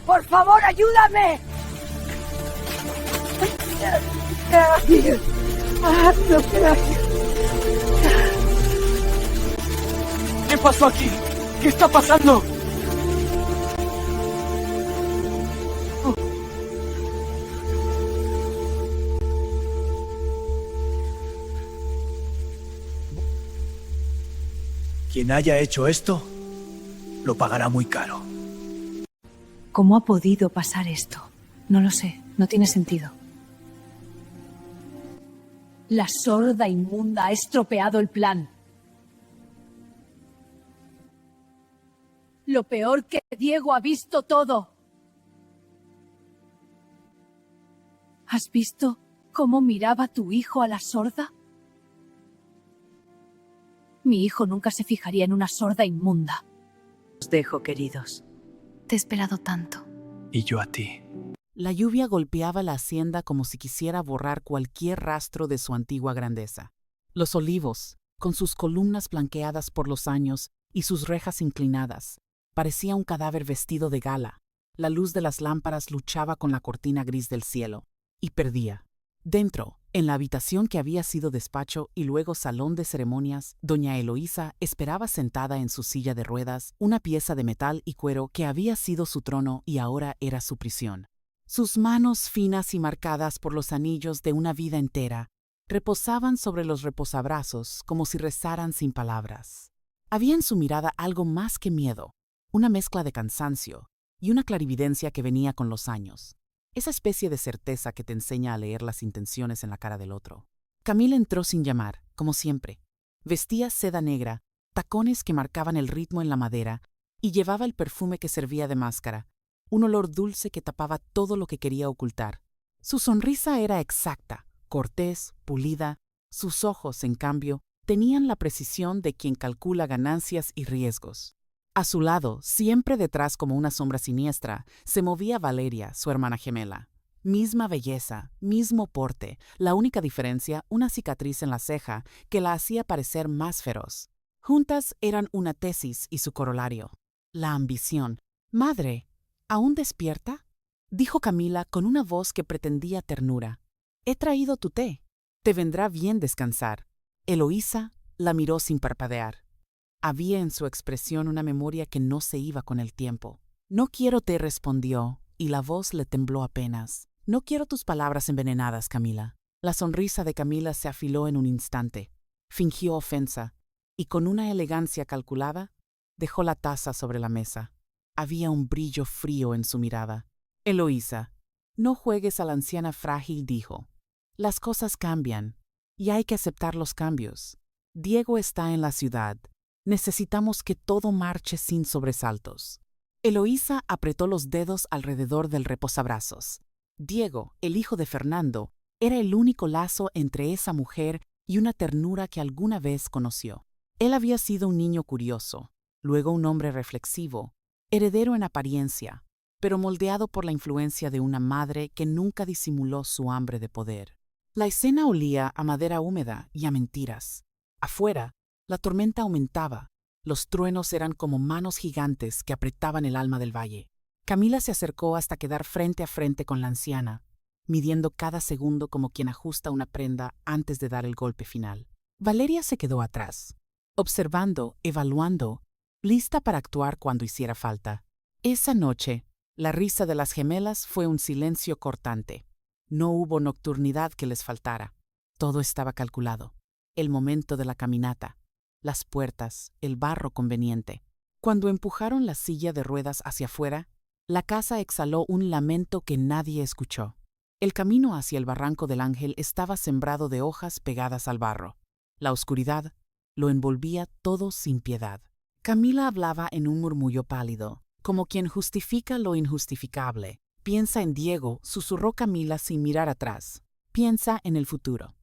¡Por favor, ayúdame! ¿Qué pasó aquí? ¿Qué está pasando? Quien haya hecho esto, lo pagará muy caro. ¿Cómo ha podido pasar esto? No lo sé, no tiene sentido. La sorda inmunda ha estropeado el plan. Lo peor que Diego ha visto todo. ¿Has visto cómo miraba tu hijo a la sorda? Mi hijo nunca se fijaría en una sorda inmunda. Os dejo, queridos. Te he esperado tanto. Y yo a ti. La lluvia golpeaba la hacienda como si quisiera borrar cualquier rastro de su antigua grandeza. Los olivos, con sus columnas blanqueadas por los años y sus rejas inclinadas, parecía un cadáver vestido de gala. La luz de las lámparas luchaba con la cortina gris del cielo, y perdía. Dentro, en la habitación que había sido despacho y luego salón de ceremonias, doña Eloísa esperaba sentada en su silla de ruedas una pieza de metal y cuero que había sido su trono y ahora era su prisión. Sus manos finas y marcadas por los anillos de una vida entera reposaban sobre los reposabrazos como si rezaran sin palabras. Había en su mirada algo más que miedo, una mezcla de cansancio y una clarividencia que venía con los años. Esa especie de certeza que te enseña a leer las intenciones en la cara del otro. Camila entró sin llamar, como siempre. Vestía seda negra, tacones que marcaban el ritmo en la madera, y llevaba el perfume que servía de máscara, un olor dulce que tapaba todo lo que quería ocultar. Su sonrisa era exacta, cortés, pulida. Sus ojos, en cambio, tenían la precisión de quien calcula ganancias y riesgos. A su lado, siempre detrás como una sombra siniestra, se movía Valeria, su hermana gemela. Misma belleza, mismo porte, la única diferencia, una cicatriz en la ceja que la hacía parecer más feroz. Juntas eran una tesis y su corolario, la ambición. «Madre, ¿aún despierta?», dijo Camila con una voz que pretendía ternura. «He traído tu té. Te vendrá bien descansar». Eloísa la miró sin parpadear. Había en su expresión una memoria que no se iba con el tiempo. «No quiero té», respondió, y la voz le tembló apenas. «No quiero tus palabras envenenadas, Camila». La sonrisa de Camila se afiló en un instante. Fingió ofensa, y con una elegancia calculada, dejó la taza sobre la mesa. Había un brillo frío en su mirada. «Eloísa, no juegues a la anciana frágil», dijo. «Las cosas cambian, y hay que aceptar los cambios. Diego está en la ciudad. Necesitamos que todo marche sin sobresaltos». Eloísa apretó los dedos alrededor del reposabrazos. Diego, el hijo de Fernando, era el único lazo entre esa mujer y una ternura que alguna vez conoció. Él había sido un niño curioso, luego un hombre reflexivo, heredero en apariencia, pero moldeado por la influencia de una madre que nunca disimuló su hambre de poder. La escena olía a madera húmeda y a mentiras. Afuera, la tormenta aumentaba. Los truenos eran como manos gigantes que apretaban el alma del valle. Camila se acercó hasta quedar frente a frente con la anciana, midiendo cada segundo como quien ajusta una prenda antes de dar el golpe final. Valeria se quedó atrás, observando, evaluando, lista para actuar cuando hiciera falta. Esa noche, la risa de las gemelas fue un silencio cortante. No hubo nocturnidad que les faltara. Todo estaba calculado. El momento de la caminata, las puertas, el barro conveniente. Cuando empujaron la silla de ruedas hacia afuera, la casa exhaló un lamento que nadie escuchó. El camino hacia el barranco del Ángel estaba sembrado de hojas pegadas al barro. La oscuridad lo envolvía todo sin piedad. Camila hablaba en un murmullo pálido, como quien justifica lo injustificable. «Piensa en Diego», susurró Camila sin mirar atrás. «Piensa en el futuro.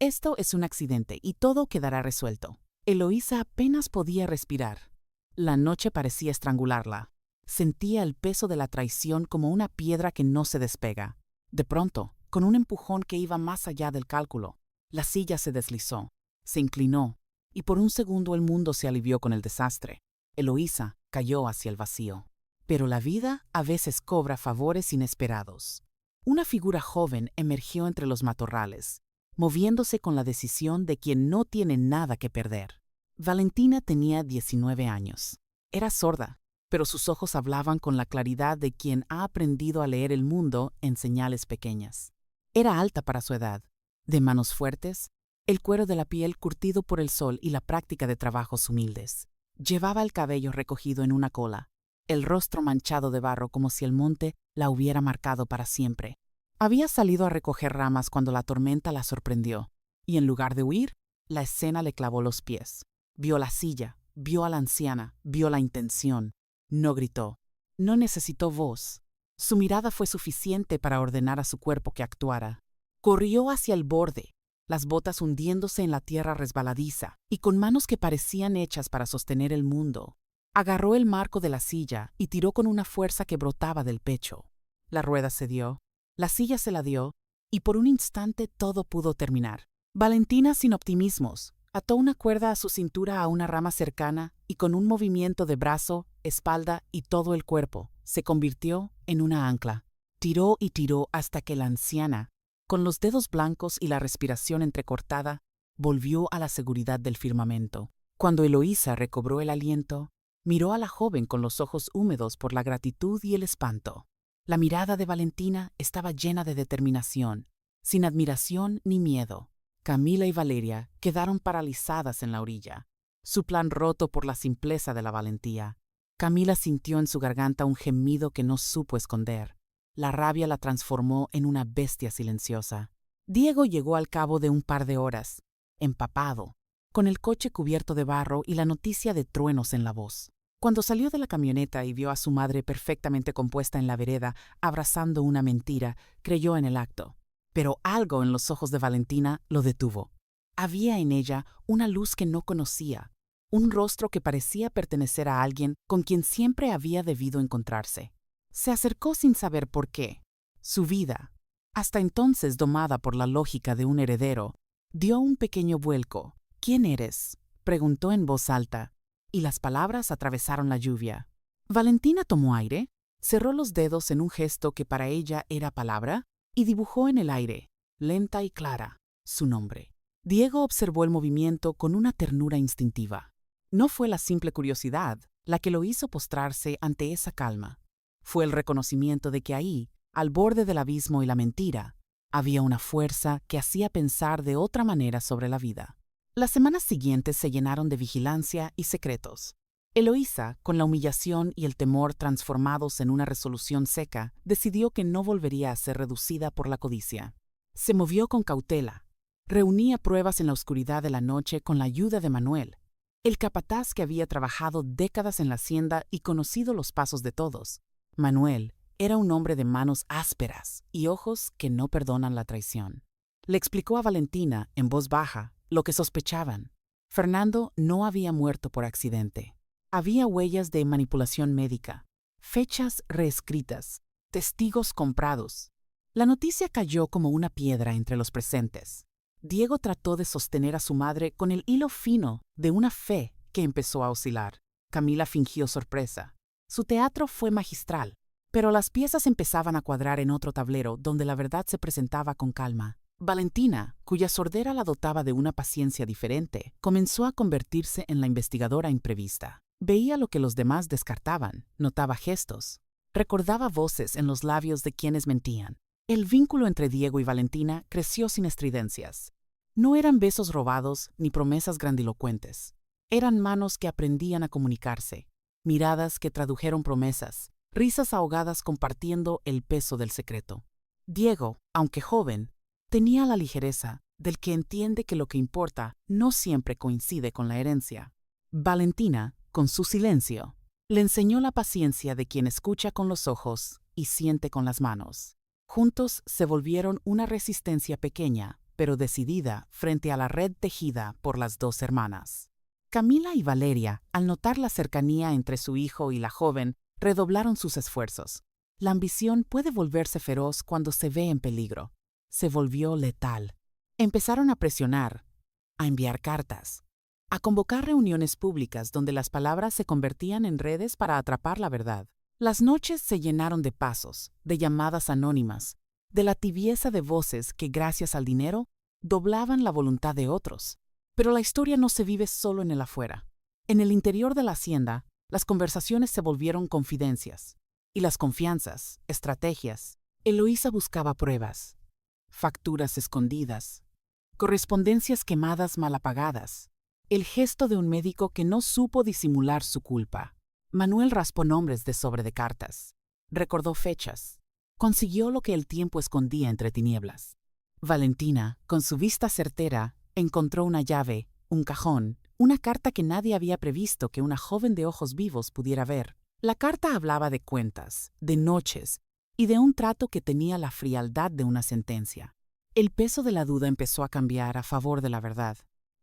Esto es un accidente y todo quedará resuelto». Eloísa apenas podía respirar. La noche parecía estrangularla. Sentía el peso de la traición como una piedra que no se despega. De pronto, con un empujón que iba más allá del cálculo, la silla se deslizó, se inclinó, y por un segundo el mundo se alivió con el desastre. Eloísa cayó hacia el vacío. Pero la vida a veces cobra favores inesperados. Una figura joven emergió entre los matorrales, moviéndose con la decisión de quien no tiene nada que perder. Valentina tenía 19 años. Era sorda, pero sus ojos hablaban con la claridad de quien ha aprendido a leer el mundo en señales pequeñas. Era alta para su edad, de manos fuertes, el cuero de la piel curtido por el sol y la práctica de trabajos humildes. Llevaba el cabello recogido en una cola, el rostro manchado de barro como si el monte la hubiera marcado para siempre. Había salido a recoger ramas cuando la tormenta la sorprendió, y en lugar de huir, la escena le clavó los pies. Vio la silla, vio a la anciana, vio la intención. No gritó, no necesitó voz. Su mirada fue suficiente para ordenar a su cuerpo que actuara. Corrió hacia el borde, las botas hundiéndose en la tierra resbaladiza, y con manos que parecían hechas para sostener el mundo. Agarró el marco de la silla y tiró con una fuerza que brotaba del pecho. La rueda cedió, la silla se la dio, y por un instante todo pudo terminar. Valentina, sin optimismos, ató una cuerda a su cintura a una rama cercana y con un movimiento de brazo, espalda y todo el cuerpo, se convirtió en una ancla. Tiró y tiró hasta que la anciana, con los dedos blancos y la respiración entrecortada, volvió a la seguridad del firmamento. Cuando Eloísa recobró el aliento, miró a la joven con los ojos húmedos por la gratitud y el espanto. La mirada de Valentina estaba llena de determinación, sin admiración ni miedo. Camila y Valeria quedaron paralizadas en la orilla, su plan roto por la simpleza de la valentía. Camila sintió en su garganta un gemido que no supo esconder. La rabia la transformó en una bestia silenciosa. Diego llegó al cabo de un par de horas, empapado, con el coche cubierto de barro y la noticia de truenos en la voz. Cuando salió de la camioneta y vio a su madre perfectamente compuesta en la vereda, abrazando una mentira, creyó en el acto. Pero algo en los ojos de Valentina lo detuvo. Había en ella una luz que no conocía, un rostro que parecía pertenecer a alguien con quien siempre había debido encontrarse. Se acercó sin saber por qué. Su vida, hasta entonces domada por la lógica de un heredero, dio un pequeño vuelco. «¿Quién eres?», preguntó en voz alta, y las palabras atravesaron la lluvia. Valentina tomó aire, cerró los dedos en un gesto que para ella era palabra, y dibujó en el aire, lenta y clara, su nombre. Diego observó el movimiento con una ternura instintiva. No fue la simple curiosidad la que lo hizo postrarse ante esa calma. Fue el reconocimiento de que ahí, al borde del abismo y la mentira, había una fuerza que hacía pensar de otra manera sobre la vida. Las semanas siguientes se llenaron de vigilancia y secretos. Eloísa, con la humillación y el temor transformados en una resolución seca, decidió que no volvería a ser reducida por la codicia. Se movió con cautela. Reunía pruebas en la oscuridad de la noche con la ayuda de Manuel, el capataz que había trabajado décadas en la hacienda y conocido los pasos de todos. Manuel era un hombre de manos ásperas y ojos que no perdonan la traición. Le explicó a Valentina, en voz baja, lo que sospechaban. Fernando no había muerto por accidente. Había huellas de manipulación médica, fechas reescritas, testigos comprados. La noticia cayó como una piedra entre los presentes. Diego trató de sostener a su madre con el hilo fino de una fe que empezó a oscilar. Camila fingió sorpresa. Su teatro fue magistral, pero las piezas empezaban a cuadrar en otro tablero donde la verdad se presentaba con calma. Valentina, cuya sordera la dotaba de una paciencia diferente, comenzó a convertirse en la investigadora imprevista. Veía lo que los demás descartaban, notaba gestos, recordaba voces en los labios de quienes mentían. El vínculo entre Diego y Valentina creció sin estridencias. No eran besos robados ni promesas grandilocuentes. Eran manos que aprendían a comunicarse, miradas que tradujeron promesas, risas ahogadas compartiendo el peso del secreto. Diego, aunque joven, tenía la ligereza del que entiende que lo que importa no siempre coincide con la herencia. Valentina, con su silencio, le enseñó la paciencia de quien escucha con los ojos y siente con las manos. Juntos se volvieron una resistencia pequeña, pero decidida frente a la red tejida por las dos hermanas. Camila y Valeria, al notar la cercanía entre su hijo y la joven, redoblaron sus esfuerzos. La ambición puede volverse feroz cuando se ve en peligro. Se volvió letal. Empezaron a presionar, a enviar cartas, a convocar reuniones públicas donde las palabras se convertían en redes para atrapar la verdad. Las noches se llenaron de pasos, de llamadas anónimas, de la tibieza de voces que, gracias al dinero, doblaban la voluntad de otros. Pero la historia no se vive solo en el afuera. En el interior de la hacienda, las conversaciones se volvieron confidencias. Y las confianzas, estrategias. Eloísa buscaba pruebas, facturas escondidas, correspondencias quemadas mal apagadas, el gesto de un médico que no supo disimular su culpa. Manuel raspó nombres de sobre de cartas, recordó fechas, consiguió lo que el tiempo escondía entre tinieblas. Valentina, con su vista certera, encontró una llave, un cajón, una carta que nadie había previsto que una joven de ojos vivos pudiera ver. La carta hablaba de cuentas, de noches y de un trato que tenía la frialdad de una sentencia. El peso de la duda empezó a cambiar a favor de la verdad.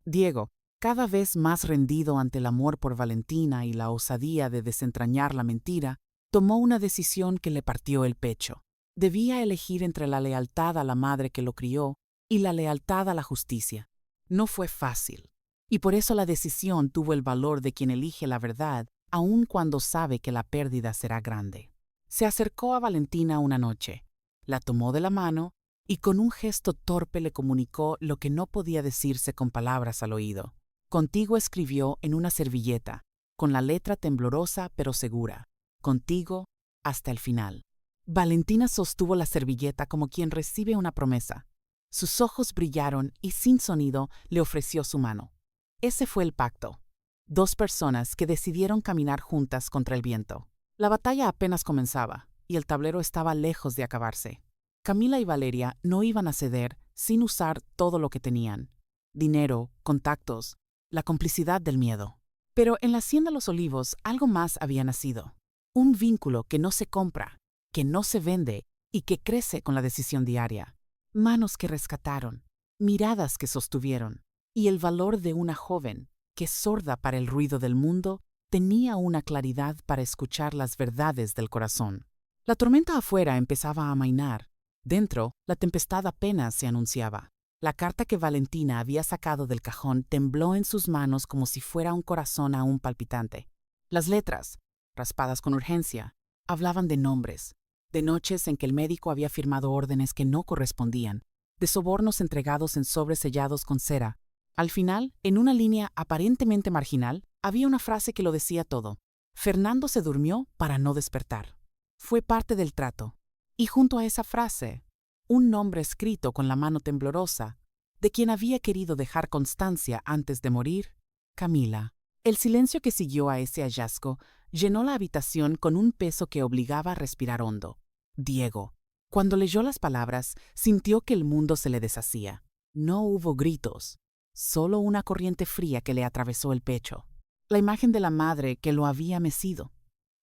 Diego, cada vez más rendido ante el amor por Valentina y la osadía de desentrañar la mentira, tomó una decisión que le partió el pecho. Debía elegir entre la lealtad a la madre que lo crió y la lealtad a la justicia. No fue fácil, y por eso la decisión tuvo el valor de quien elige la verdad, aun cuando sabe que la pérdida será grande. Se acercó a Valentina una noche, la tomó de la mano y con un gesto torpe le comunicó lo que no podía decirse con palabras al oído. Contigo escribió en una servilleta, con la letra temblorosa pero segura. Contigo hasta el final. Valentina sostuvo la servilleta como quien recibe una promesa. Sus ojos brillaron y sin sonido le ofreció su mano. Ese fue el pacto. Dos personas que decidieron caminar juntas contra el viento. La batalla apenas comenzaba y el tablero estaba lejos de acabarse. Camila y Valeria no iban a ceder sin usar todo lo que tenían. Dinero, contactos, la complicidad del miedo. Pero en la Hacienda Los Olivos algo más había nacido. Un vínculo que no se compra, que no se vende y que crece con la decisión diaria. Manos que rescataron, miradas que sostuvieron, y el valor de una joven que, sorda para el ruido del mundo, tenía una claridad para escuchar las verdades del corazón. La tormenta afuera empezaba a amainar. Dentro, la tempestad apenas se anunciaba. La carta que Valentina había sacado del cajón tembló en sus manos como si fuera un corazón aún palpitante. Las letras, raspadas con urgencia, hablaban de nombres, de noches en que el médico había firmado órdenes que no correspondían, de sobornos entregados en sobres sellados con cera. Al final, en una línea aparentemente marginal, había una frase que lo decía todo. Fernando se durmió para no despertar. Fue parte del trato. Y junto a esa frase, un nombre escrito con la mano temblorosa, de quien había querido dejar constancia antes de morir, Camila. El silencio que siguió a ese hallazgo llenó la habitación con un peso que obligaba a respirar hondo. Diego, cuando leyó las palabras, sintió que el mundo se le deshacía. No hubo gritos, solo una corriente fría que le atravesó el pecho. La imagen de la madre que lo había mecido,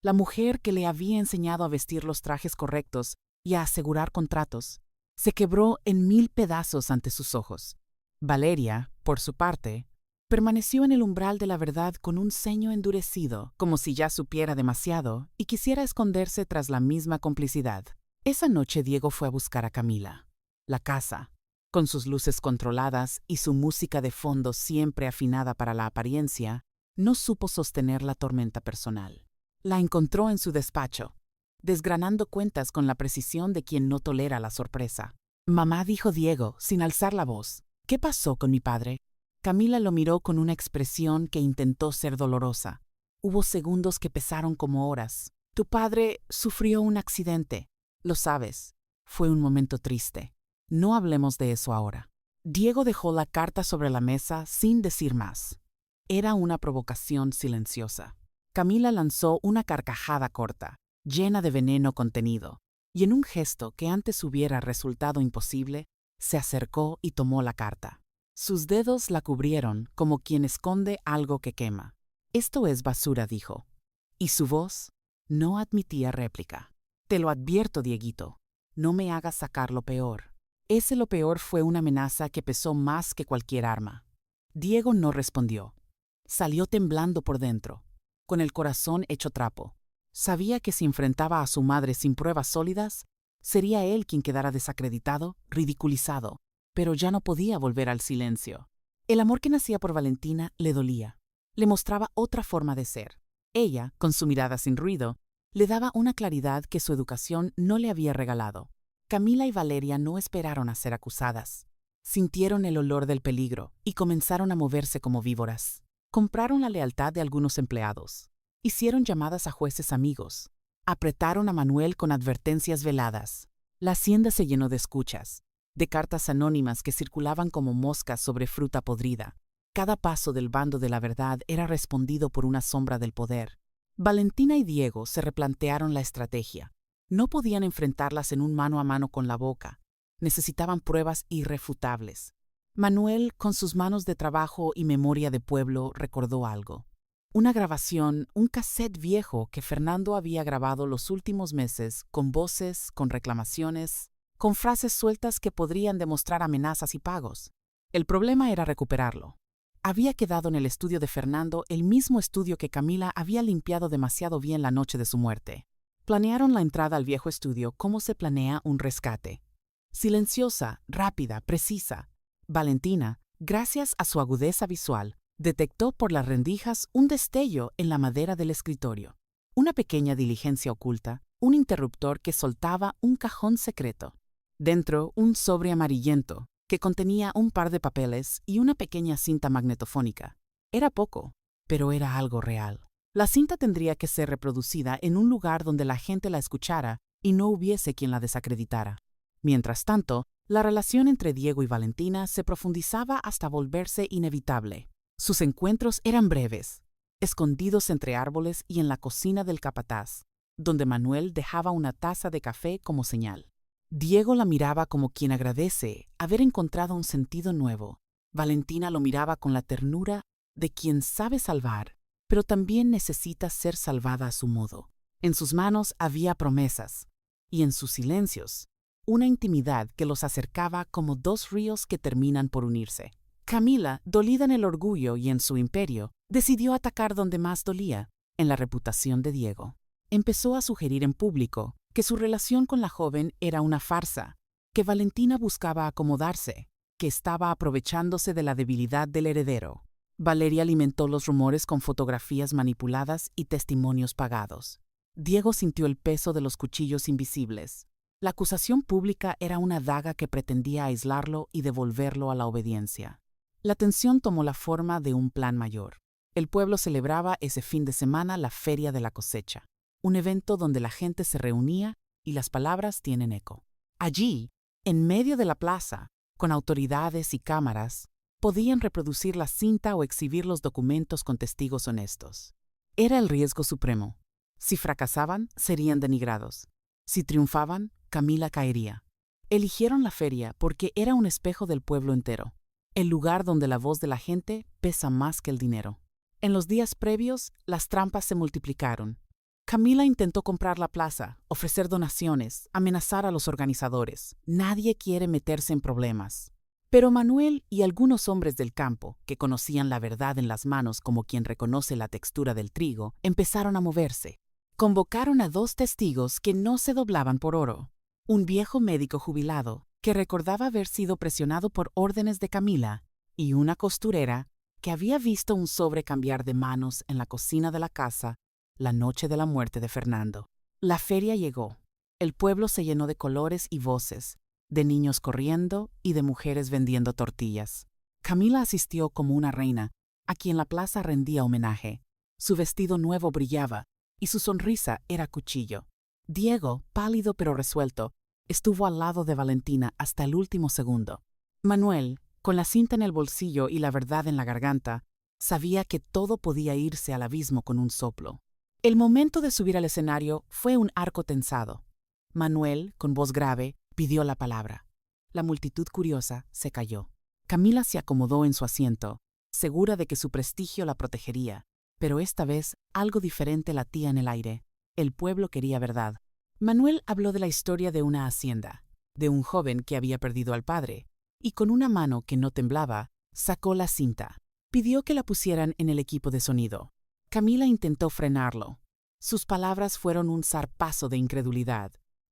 la mujer que le había enseñado a vestir los trajes correctos y a asegurar contratos, se quebró en 1000 pedazos ante sus ojos. Valeria, por su parte, permaneció en el umbral de la verdad con un ceño endurecido, como si ya supiera demasiado y quisiera esconderse tras la misma complicidad. Esa noche Diego fue a buscar a Camila. La casa, con sus luces controladas y su música de fondo siempre afinada para la apariencia, no supo sostener la tormenta personal. La encontró en su despacho, desgranando cuentas con la precisión de quien no tolera la sorpresa. «Mamá», dijo Diego, sin alzar la voz, «¿qué pasó con mi padre?» Camila lo miró con una expresión que intentó ser dolorosa. Hubo segundos que pesaron como horas. «Tu padre sufrió un accidente. Lo sabes. Fue un momento triste. No hablemos de eso ahora». Diego dejó la carta sobre la mesa sin decir más. Era una provocación silenciosa. Camila lanzó una carcajada corta, llena de veneno contenido, y en un gesto que antes hubiera resultado imposible, se acercó y tomó la carta. Sus dedos la cubrieron como quien esconde algo que quema. «Esto es basura», dijo. Y su voz no admitía réplica. «Te lo advierto, Dieguito. No me hagas sacar lo peor». Ese lo peor fue una amenaza que pesó más que cualquier arma. Diego no respondió. Salió temblando por dentro, con el corazón hecho trapo. Sabía que si enfrentaba a su madre sin pruebas sólidas, sería él quien quedara desacreditado, ridiculizado, pero ya no podía volver al silencio. El amor que nacía por Valentina le dolía. Le mostraba otra forma de ser. Ella, con su mirada sin ruido, Le daba una claridad que su educación no le había regalado. Camila y Valeria no esperaron a ser acusadas. Sintieron el olor del peligro y comenzaron a moverse como víboras. Compraron la lealtad de algunos empleados. Hicieron llamadas a jueces amigos. Apretaron a Manuel con advertencias veladas. La hacienda se llenó de escuchas, de cartas anónimas que circulaban como moscas sobre fruta podrida. Cada paso del bando de la verdad era respondido por una sombra del poder. Valentina y Diego se replantearon la estrategia. No podían enfrentarlas en un mano a mano con la boca. Necesitaban pruebas irrefutables. Manuel, con sus manos de trabajo y memoria de pueblo, recordó algo. Una grabación, un cassette viejo que Fernando había grabado los últimos meses, con voces, con reclamaciones, con frases sueltas que podrían demostrar amenazas y pagos. El problema era recuperarlo. Había quedado en el estudio de Fernando, el mismo estudio que Camila había limpiado demasiado bien la noche de su muerte. Planearon la entrada al viejo estudio como se planea un rescate. Silenciosa, rápida, precisa. Valentina, gracias a su agudeza visual, detectó por las rendijas un destello en la madera del escritorio. Una pequeña diligencia oculta, un interruptor que soltaba un cajón secreto. Dentro, un sobre amarillento, que contenía un par de papeles y una pequeña cinta magnetofónica. Era poco, pero era algo real. La cinta tendría que ser reproducida en un lugar donde la gente la escuchara y no hubiese quien la desacreditara. Mientras tanto, la relación entre Diego y Valentina se profundizaba hasta volverse inevitable. Sus encuentros eran breves, escondidos entre árboles y en la cocina del capataz, donde Manuel dejaba una taza de café como señal. Diego la miraba como quien agradece haber encontrado un sentido nuevo. Valentina lo miraba con la ternura de quien sabe salvar, pero también necesita ser salvada a su modo. En sus manos había promesas, y en sus silencios, una intimidad que los acercaba como dos ríos que terminan por unirse. Camila, dolida en el orgullo y en su imperio, decidió atacar donde más dolía, en la reputación de Diego. Empezó a sugerir en público que su relación con la joven era una farsa, que Valentina buscaba acomodarse, que estaba aprovechándose de la debilidad del heredero. Valeria alimentó los rumores con fotografías manipuladas y testimonios pagados. Diego sintió el peso de los cuchillos invisibles. La acusación pública era una daga que pretendía aislarlo y devolverlo a la obediencia. La tensión tomó la forma de un plan mayor. El pueblo celebraba ese fin de semana la Feria de la Cosecha, un evento donde la gente se reunía y las palabras tienen eco. Allí, en medio de la plaza, con autoridades y cámaras, podían reproducir la cinta o exhibir los documentos con testigos honestos. Era el riesgo supremo. Si fracasaban, serían denigrados. Si triunfaban, Camila caería. Eligieron la feria porque era un espejo del pueblo entero, el lugar donde la voz de la gente pesa más que el dinero. En los días previos, las trampas se multiplicaron. Camila intentó comprar la plaza, ofrecer donaciones, amenazar a los organizadores. Nadie quiere meterse en problemas. Pero Manuel y algunos hombres del campo, que conocían la verdad en las manos como quien reconoce la textura del trigo, empezaron a moverse. Convocaron a 2 testigos que no se doblaban por oro. Un viejo médico jubilado, que recordaba haber sido presionado por órdenes de Camila, y una costurera que había visto un sobre cambiar de manos en la cocina de la casa la noche de la muerte de Fernando. La feria llegó. El pueblo se llenó de colores y voces, de niños corriendo y de mujeres vendiendo tortillas. Camila asistió como una reina, a quien la plaza rendía homenaje. Su vestido nuevo brillaba, y su sonrisa era cuchillo. Diego, pálido pero resuelto, estuvo al lado de Valentina hasta el último segundo. Manuel, con la cinta en el bolsillo y la verdad en la garganta, sabía que todo podía irse al abismo con un soplo. El momento de subir al escenario fue un arco tensado. Manuel, con voz grave, pidió la palabra. La multitud curiosa se calló. Camila se acomodó en su asiento, segura de que su prestigio la protegería, pero esta vez algo diferente latía en el aire. El pueblo quería verdad. Manuel habló de la historia de una hacienda, de un joven que había perdido al padre, y con una mano que no temblaba, sacó la cinta. Pidió que la pusieran en el equipo de sonido. Camila intentó frenarlo. Sus palabras fueron un zarpazo de incredulidad.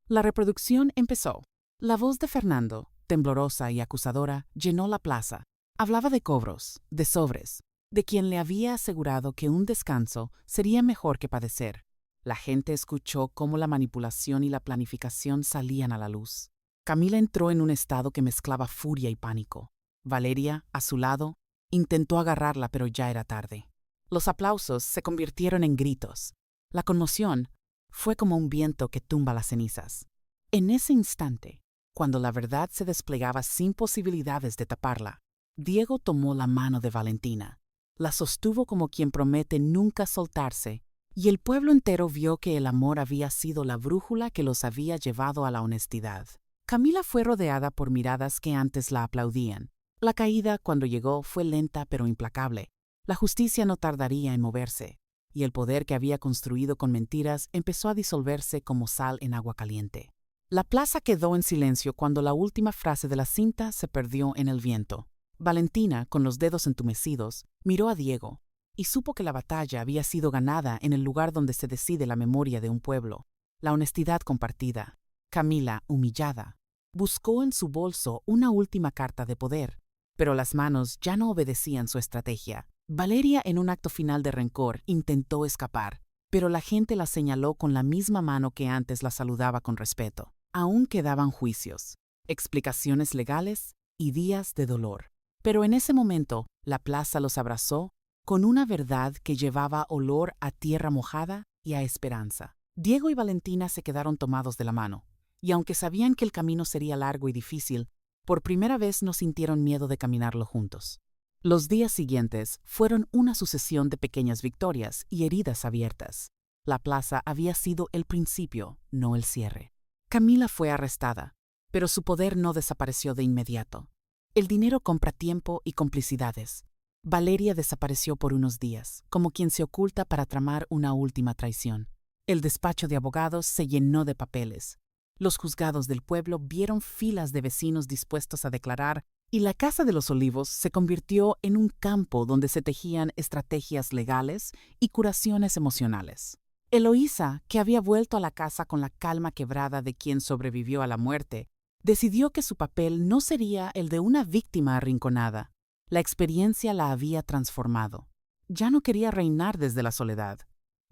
La reproducción empezó. La voz de Fernando, temblorosa y acusadora, llenó la plaza. Hablaba de cobros, de sobres, de quien le había asegurado que un descanso sería mejor que padecer. La gente escuchó cómo la manipulación y la planificación salían a la luz. Camila entró en un estado que mezclaba furia y pánico. Valeria, a su lado, intentó agarrarla, pero ya era tarde. Los aplausos se convirtieron en gritos. La conmoción fue como un viento que tumba las cenizas. En ese instante, cuando la verdad se desplegaba sin posibilidades de taparla, Diego tomó la mano de Valentina, la sostuvo como quien promete nunca soltarse, y el pueblo entero vio que el amor había sido la brújula que los había llevado a la honestidad. Camila fue rodeada por miradas que antes la aplaudían. La caída, cuando llegó, fue lenta pero implacable. La justicia no tardaría en moverse, y el poder que había construido con mentiras empezó a disolverse como sal en agua caliente. La plaza quedó en silencio cuando la última frase de la cinta se perdió en el viento. Valentina, con los dedos entumecidos, miró a Diego y supo que la batalla había sido ganada en el lugar donde se decide la memoria de un pueblo, la honestidad compartida. Camila, humillada, buscó en su bolso una última carta de poder, pero las manos ya no obedecían su estrategia. Valeria, en un acto final de rencor, intentó escapar, pero la gente la señaló con la misma mano que antes la saludaba con respeto. Aún quedaban juicios, explicaciones legales y días de dolor. Pero en ese momento, la plaza los abrazó con una verdad que llevaba olor a tierra mojada y a esperanza. Diego y Valentina se quedaron tomados de la mano, y aunque sabían que el camino sería largo y difícil, por primera vez no sintieron miedo de caminarlo juntos. Los días siguientes fueron una sucesión de pequeñas victorias y heridas abiertas. La plaza había sido el principio, no el cierre. Camila fue arrestada, pero su poder no desapareció de inmediato. El dinero compra tiempo y complicidades. Valeria desapareció por unos días, como quien se oculta para tramar una última traición. El despacho de abogados se llenó de papeles. Los juzgados del pueblo vieron filas de vecinos dispuestos a declarar, y la Casa de los Olivos se convirtió en un campo donde se tejían estrategias legales y curaciones emocionales. Eloísa, que había vuelto a la casa con la calma quebrada de quien sobrevivió a la muerte, decidió que su papel no sería el de una víctima arrinconada. La experiencia la había transformado. Ya no quería reinar desde la soledad.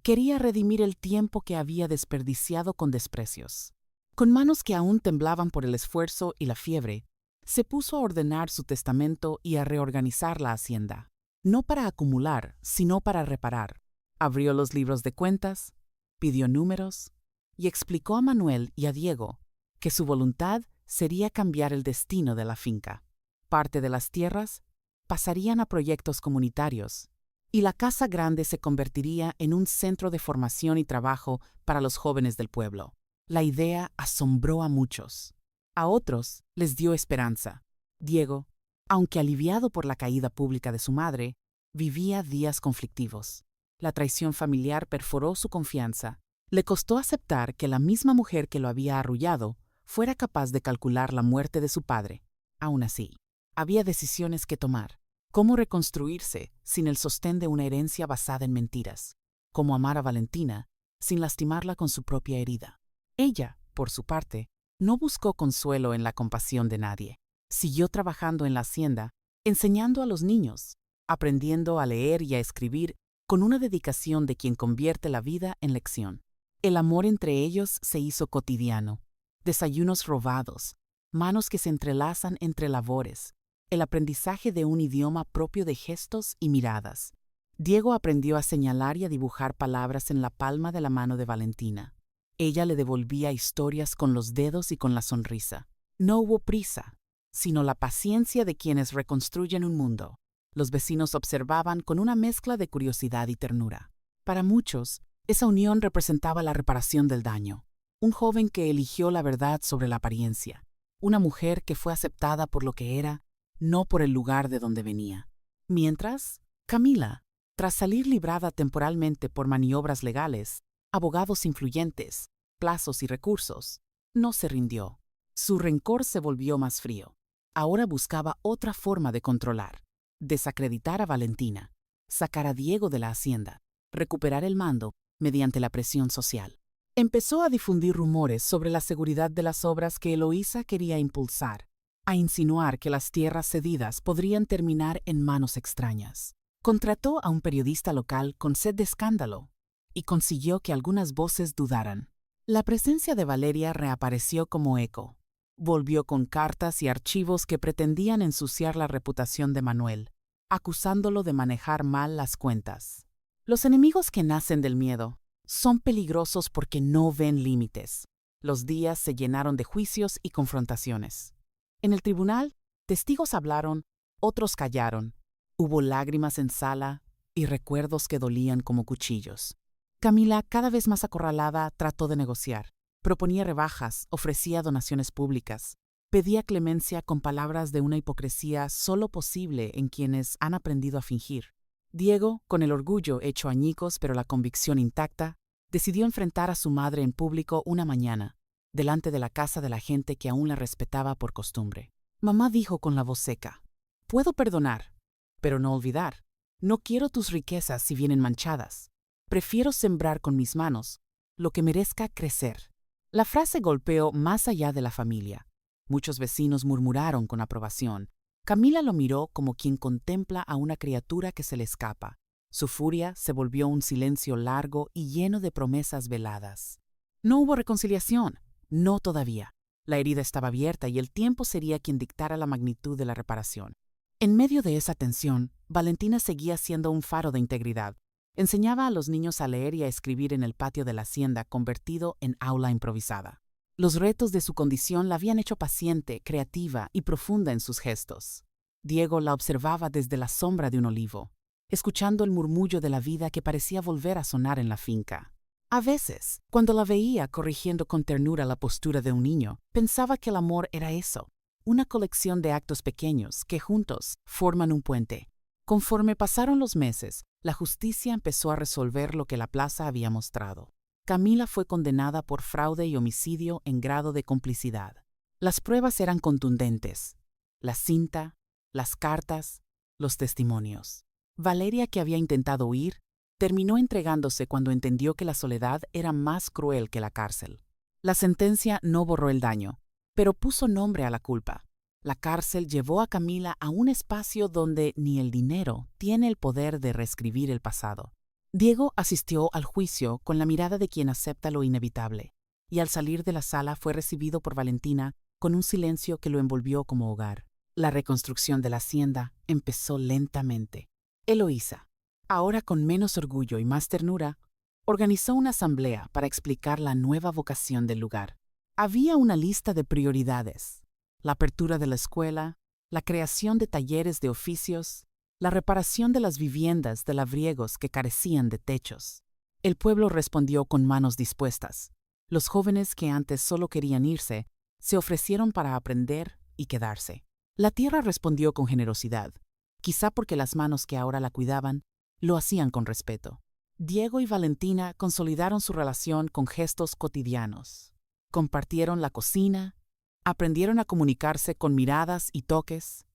Quería redimir el tiempo que había desperdiciado con desprecios. Con manos que aún temblaban por el esfuerzo y la fiebre, se puso a ordenar su testamento y a reorganizar la hacienda. No para acumular, sino para reparar. Abrió los libros de cuentas, pidió números y explicó a Manuel y a Diego que su voluntad sería cambiar el destino de la finca. Parte de las tierras pasarían a proyectos comunitarios y la casa grande se convertiría en un centro de formación y trabajo para los jóvenes del pueblo. La idea asombró a muchos. A otros les dio esperanza. Diego, aunque aliviado por la caída pública de su madre, vivía días conflictivos. La traición familiar perforó su confianza. Le costó aceptar que la misma mujer que lo había arrullado fuera capaz de calcular la muerte de su padre. Aún así, había decisiones que tomar. Cómo reconstruirse sin el sostén de una herencia basada en mentiras. Cómo amar a Valentina sin lastimarla con su propia herida. Ella, por su parte, no buscó consuelo en la compasión de nadie. Siguió trabajando en la hacienda, enseñando a los niños, aprendiendo a leer y a escribir con una dedicación de quien convierte la vida en lección. El amor entre ellos se hizo cotidiano. Desayunos robados, manos que se entrelazan entre labores, el aprendizaje de un idioma propio de gestos y miradas. Diego aprendió a señalar y a dibujar palabras en la palma de la mano de Valentina. Ella le devolvía historias con los dedos y con la sonrisa. No hubo prisa, sino la paciencia de quienes reconstruyen un mundo. Los vecinos observaban con una mezcla de curiosidad y ternura. Para muchos, esa unión representaba la reparación del daño. Un joven que eligió la verdad sobre la apariencia. Una mujer que fue aceptada por lo que era, no por el lugar de donde venía. Mientras, Camila, tras salir librada temporalmente por maniobras legales, abogados influyentes, plazos y recursos, no se rindió. Su rencor se volvió más frío. Ahora buscaba otra forma de controlar. Desacreditar a Valentina, sacar a Diego de la hacienda, recuperar el mando mediante la presión social. Empezó a difundir rumores sobre la seguridad de las obras que Eloísa quería impulsar, a insinuar que las tierras cedidas podrían terminar en manos extrañas. Contrató a un periodista local con sed de escándalo y consiguió que algunas voces dudaran. La presencia de Valeria reapareció como eco. Volvió con cartas y archivos que pretendían ensuciar la reputación de Manuel, acusándolo de manejar mal las cuentas. Los enemigos que nacen del miedo son peligrosos porque no ven límites. Los días se llenaron de juicios y confrontaciones. En el tribunal, testigos hablaron, otros callaron. Hubo lágrimas en sala y recuerdos que dolían como cuchillos. Camila, cada vez más acorralada, trató de negociar. Proponía rebajas, ofrecía donaciones públicas, pedía clemencia con palabras de una hipocresía solo posible en quienes han aprendido a fingir. Diego, con el orgullo hecho añicos pero la convicción intacta, decidió enfrentar a su madre en público una mañana, delante de la casa de la gente que aún la respetaba por costumbre. Mamá dijo con la voz seca: «Puedo perdonar, pero no olvidar. No quiero tus riquezas si vienen manchadas. Prefiero sembrar con mis manos lo que merezca crecer». La frase golpeó más allá de la familia. Muchos vecinos murmuraron con aprobación. Camila lo miró como quien contempla a una criatura que se le escapa. Su furia se volvió un silencio largo y lleno de promesas veladas. No hubo reconciliación, no todavía. La herida estaba abierta y el tiempo sería quien dictara la magnitud de la reparación. En medio de esa tensión, Valentina seguía siendo un faro de integridad. Enseñaba a los niños a leer y a escribir en el patio de la hacienda convertido en aula improvisada. Los retos de su condición la habían hecho paciente, creativa y profunda en sus gestos. Diego la observaba desde la sombra de un olivo, escuchando el murmullo de la vida que parecía volver a sonar en la finca. A veces, cuando la veía corrigiendo con ternura la postura de un niño, pensaba que el amor era eso, una colección de actos pequeños que juntos forman un puente. Conforme pasaron los meses, la justicia empezó a resolver lo que la plaza había mostrado. Camila fue condenada por fraude y homicidio en grado de complicidad. Las pruebas eran contundentes: la cinta, las cartas, los testimonios. Valeria, que había intentado huir, terminó entregándose cuando entendió que la soledad era más cruel que la cárcel. La sentencia no borró el daño, pero puso nombre a la culpa. La cárcel llevó a Camila a un espacio donde ni el dinero tiene el poder de reescribir el pasado. Diego asistió al juicio con la mirada de quien acepta lo inevitable, y al salir de la sala fue recibido por Valentina con un silencio que lo envolvió como hogar. La reconstrucción de la hacienda empezó lentamente. Eloísa, ahora con menos orgullo y más ternura, organizó una asamblea para explicar la nueva vocación del lugar. Había una lista de prioridades: la apertura de la escuela, la creación de talleres de oficios, la reparación de las viviendas de labriegos que carecían de techos. El pueblo respondió con manos dispuestas. Los jóvenes que antes solo querían irse, se ofrecieron para aprender y quedarse. La tierra respondió con generosidad, quizá porque las manos que ahora la cuidaban lo hacían con respeto. Diego y Valentina consolidaron su relación con gestos cotidianos. Compartieron la cocina, aprendieron a comunicarse con miradas y toques,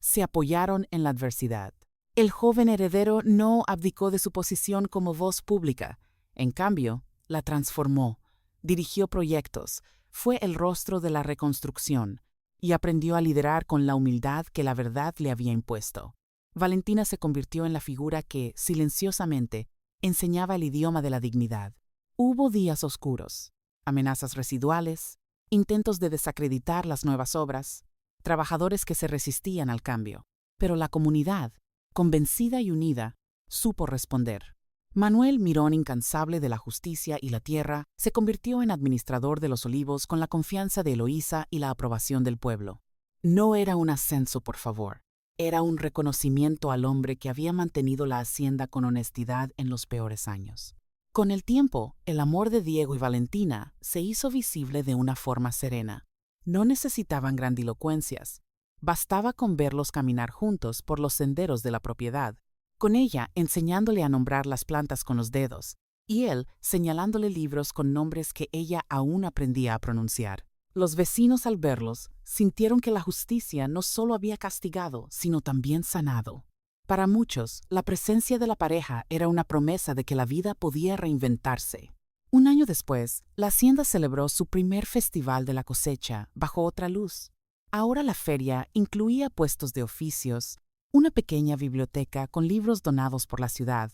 se apoyaron en la adversidad. El joven heredero no abdicó de su posición como voz pública, en cambio, la transformó, dirigió proyectos, fue el rostro de la reconstrucción y aprendió a liderar con la humildad que la verdad le había impuesto. Valentina se convirtió en la figura que, silenciosamente, enseñaba el idioma de la dignidad. Hubo días oscuros, amenazas residuales, intentos de desacreditar las nuevas obras, trabajadores que se resistían al cambio. Pero la comunidad, convencida y unida, supo responder. Manuel, mirón incansable de la justicia y la tierra, se convirtió en administrador de los olivos con la confianza de Eloísa y la aprobación del pueblo. No era un ascenso, por favor. Era un reconocimiento al hombre que había mantenido la hacienda con honestidad en los peores años. Con el tiempo, el amor de Diego y Valentina se hizo visible de una forma serena. No necesitaban grandilocuencias. Bastaba con verlos caminar juntos por los senderos de la propiedad, con ella enseñándole a nombrar las plantas con los dedos, y él señalándole libros con nombres que ella aún aprendía a pronunciar. Los vecinos, al verlos, sintieron que la justicia no solo había castigado, sino también sanado. Para muchos, la presencia de la pareja era una promesa de que la vida podía reinventarse. Un año después, la hacienda celebró su primer festival de la cosecha bajo otra luz. Ahora la feria incluía puestos de oficios, una pequeña biblioteca con libros donados por la ciudad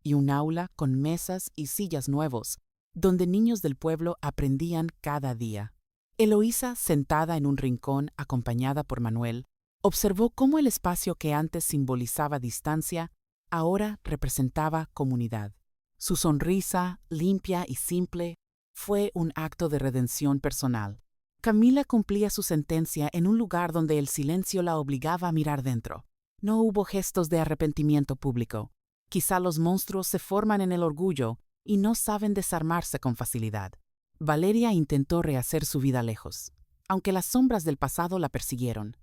y un aula con mesas y sillas nuevos, donde niños del pueblo aprendían cada día. Eloísa, sentada en un rincón acompañada por Manuel, observó cómo el espacio que antes simbolizaba distancia, ahora representaba comunidad. Su sonrisa, limpia y simple, fue un acto de redención personal. Camila cumplía su sentencia en un lugar donde el silencio la obligaba a mirar dentro. No hubo gestos de arrepentimiento público. Quizá los monstruos se forman en el orgullo y no saben desarmarse con facilidad. Valeria intentó rehacer su vida lejos, aunque las sombras del pasado la persiguieron.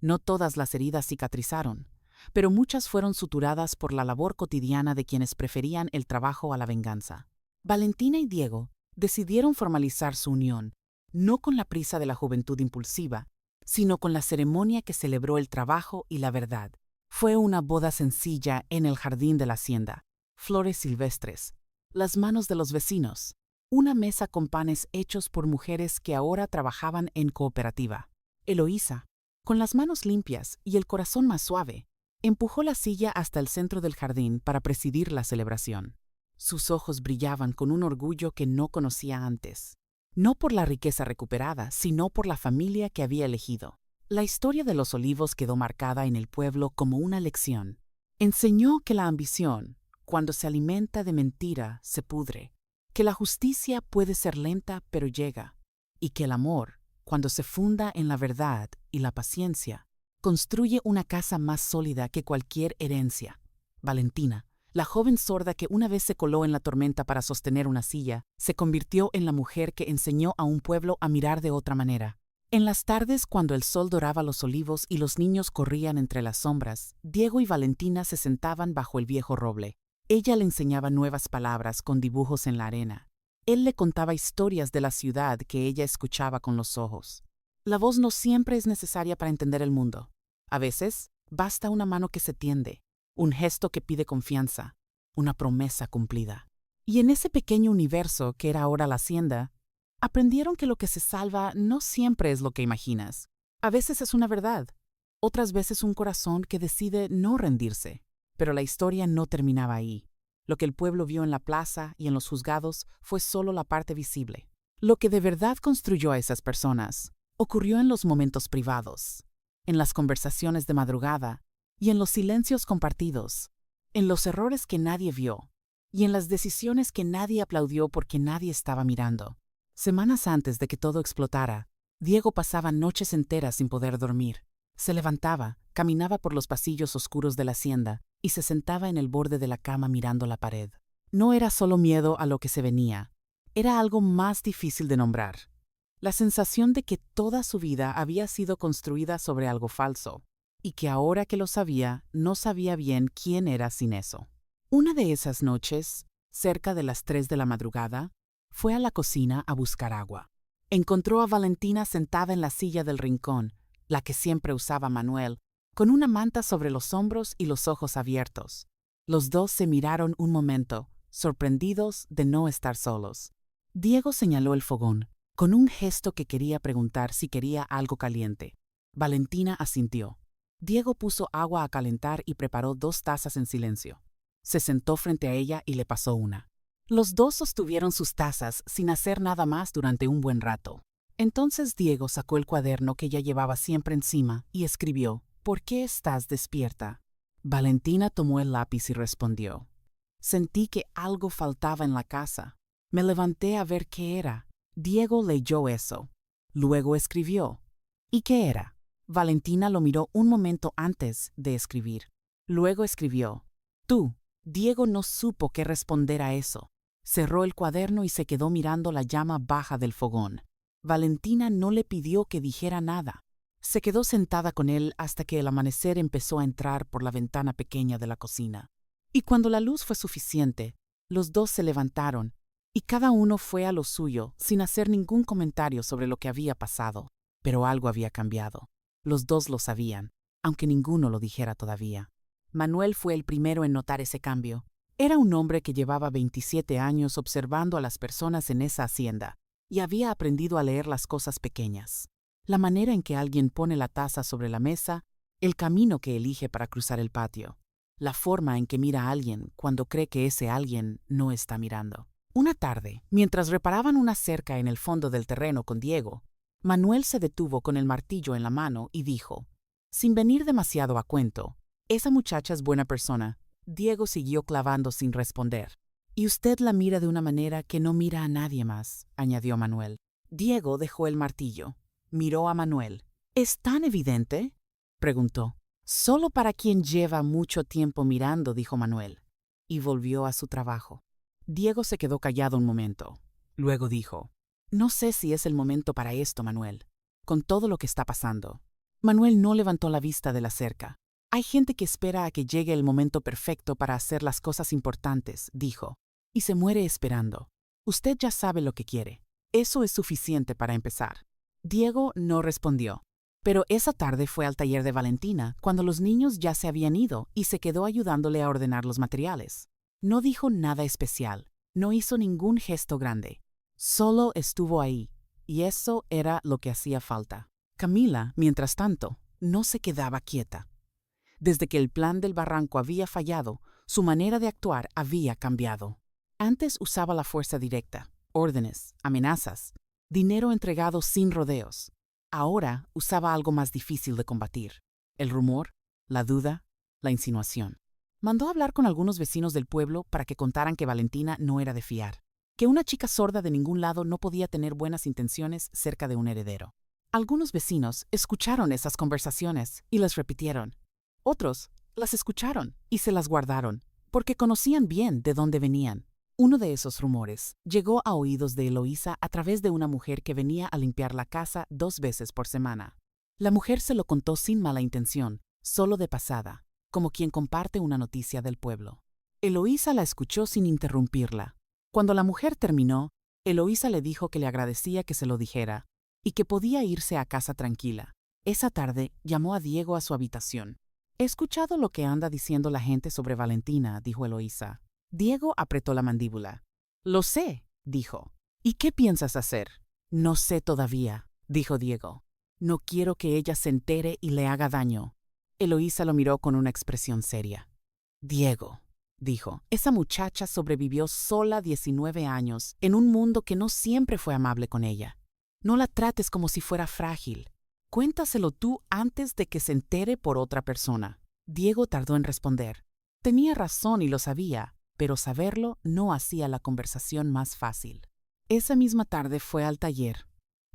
No todas las heridas cicatrizaron, pero muchas fueron suturadas por la labor cotidiana de quienes preferían el trabajo a la venganza. Valentina y Diego decidieron formalizar su unión, no con la prisa de la juventud impulsiva, sino con la ceremonia que celebró el trabajo y la verdad. Fue una boda sencilla en el jardín de la hacienda, flores silvestres, las manos de los vecinos, una mesa con panes hechos por mujeres que ahora trabajaban en cooperativa. Eloísa, con las manos limpias y el corazón más suave, empujó la silla hasta el centro del jardín para presidir la celebración. Sus ojos brillaban con un orgullo que no conocía antes. No por la riqueza recuperada, sino por la familia que había elegido. La historia de los Olivos quedó marcada en el pueblo como una lección. Enseñó que la ambición, cuando se alimenta de mentira, se pudre, que la justicia puede ser lenta pero llega, y que el amor, cuando se funda en la verdad y la paciencia, construye una casa más sólida que cualquier herencia. Valentina, la joven sorda que una vez se coló en la tormenta para sostener una silla, se convirtió en la mujer que enseñó a un pueblo a mirar de otra manera. En las tardes, cuando el sol doraba los olivos y los niños corrían entre las sombras, Diego y Valentina se sentaban bajo el viejo roble. Ella le enseñaba nuevas palabras con dibujos en la arena. Él le contaba historias de la ciudad que ella escuchaba con los ojos. La voz no siempre es necesaria para entender el mundo. A veces, basta una mano que se tiende, un gesto que pide confianza, una promesa cumplida. Y en ese pequeño universo que era ahora la hacienda, aprendieron que lo que se salva no siempre es lo que imaginas. A veces es una verdad, otras veces un corazón que decide no rendirse. Pero la historia no terminaba ahí. Lo que el pueblo vio en la plaza y en los juzgados fue solo la parte visible. Lo que de verdad construyó a esas personas ocurrió en los momentos privados, en las conversaciones de madrugada y en los silencios compartidos, en los errores que nadie vio y en las decisiones que nadie aplaudió porque nadie estaba mirando. Semanas antes de que todo explotara, Diego pasaba noches enteras sin poder dormir. Se levantaba, caminaba por los pasillos oscuros de la hacienda y se sentaba en el borde de la cama mirando la pared. No era solo miedo a lo que se venía, era algo más difícil de nombrar. La sensación de que toda su vida había sido construida sobre algo falso, y que ahora que lo sabía, no sabía bien quién era sin eso. Una de esas noches, cerca de las 3 de la madrugada, fue a la cocina a buscar agua. Encontró a Valentina sentada en la silla del rincón, la que siempre usaba Manuel, con una manta sobre los hombros y los ojos abiertos. Los dos se miraron un momento, sorprendidos de no estar solos. Diego señaló el fogón, con un gesto que quería preguntar si quería algo caliente. Valentina asintió. Diego puso agua a calentar y preparó 2 tazas en silencio. Se sentó frente a ella y le pasó una. Los dos sostuvieron sus tazas sin hacer nada más durante un buen rato. Entonces Diego sacó el cuaderno que ella llevaba siempre encima y escribió: ¿Por qué estás despierta? Valentina tomó el lápiz y respondió: Sentí que algo faltaba en la casa. Me levanté a ver qué era. Diego leyó eso. Luego escribió: ¿Y qué era? Valentina lo miró un momento antes de escribir. Luego escribió: Tú. Diego no supo qué responder a eso. Cerró el cuaderno y se quedó mirando la llama baja del fogón. Valentina no le pidió que dijera nada. Se quedó sentada con él hasta que el amanecer empezó a entrar por la ventana pequeña de la cocina. Y cuando la luz fue suficiente, los dos se levantaron, y cada uno fue a lo suyo sin hacer ningún comentario sobre lo que había pasado. Pero algo había cambiado. Los dos lo sabían, aunque ninguno lo dijera todavía. Manuel fue el primero en notar ese cambio. Era un hombre que llevaba 27 años observando a las personas en esa hacienda, y había aprendido a leer las cosas pequeñas. La manera en que alguien pone la taza sobre la mesa, el camino que elige para cruzar el patio. la forma en que mira a alguien cuando cree que ese alguien no está mirando. Una tarde, mientras reparaban una cerca en el fondo del terreno con Diego, Manuel se detuvo con el martillo en la mano y dijo, sin venir demasiado a cuento, esa muchacha es buena persona. Diego siguió clavando sin responder. Y usted la mira de una manera que no mira a nadie más, añadió Manuel. Diego dejó el martillo. Miró a Manuel. ¿Es tan evidente?, preguntó. Solo para quien lleva mucho tiempo mirando, dijo Manuel, y volvió a su trabajo. Diego se quedó callado un momento. Luego dijo, no sé si es el momento para esto, Manuel, con todo lo que está pasando. Manuel no levantó la vista de la cerca. Hay gente que espera a que llegue el momento perfecto para hacer las cosas importantes, dijo, y se muere esperando. Usted ya sabe lo que quiere. Eso es suficiente para empezar. Diego no respondió. Pero esa tarde fue al taller de Valentina cuando los niños ya se habían ido y se quedó ayudándole a ordenar los materiales. No dijo nada especial, no hizo ningún gesto grande. Solo estuvo ahí, y eso era lo que hacía falta. Camila, mientras tanto, no se quedaba quieta. Desde que el plan del barranco había fallado, su manera de actuar había cambiado. Antes usaba la fuerza directa, órdenes, amenazas, dinero entregado sin rodeos. Ahora usaba algo más difícil de combatir: el rumor, la duda, la insinuación. Mandó a hablar con algunos vecinos del pueblo para que contaran que Valentina no era de fiar, que una chica sorda de ningún lado no podía tener buenas intenciones cerca de un heredero. Algunos vecinos escucharon esas conversaciones y las repitieron. Otros las escucharon y se las guardaron, porque conocían bien de dónde venían. Uno de esos rumores llegó a oídos de Eloísa a través de una mujer que venía a limpiar la casa 2 veces por semana. La mujer se lo contó sin mala intención, solo de pasada, como quien comparte una noticia del pueblo. Eloísa la escuchó sin interrumpirla. Cuando la mujer terminó, Eloísa le dijo que le agradecía que se lo dijera y que podía irse a casa tranquila. Esa tarde llamó a Diego a su habitación. He escuchado lo que anda diciendo la gente sobre Valentina, dijo Eloísa. Diego apretó la mandíbula. Lo sé, dijo. ¿Y qué piensas hacer? No sé todavía, dijo Diego. No quiero que ella se entere y le haga daño. Eloísa lo miró con una expresión seria. Diego, dijo, esa muchacha sobrevivió sola 19 años en un mundo que no siempre fue amable con ella. No la trates como si fuera frágil. Cuéntaselo tú antes de que se entere por otra persona. Diego tardó en responder. Tenía razón y lo sabía, pero saberlo no hacía la conversación más fácil. Esa misma tarde fue al taller.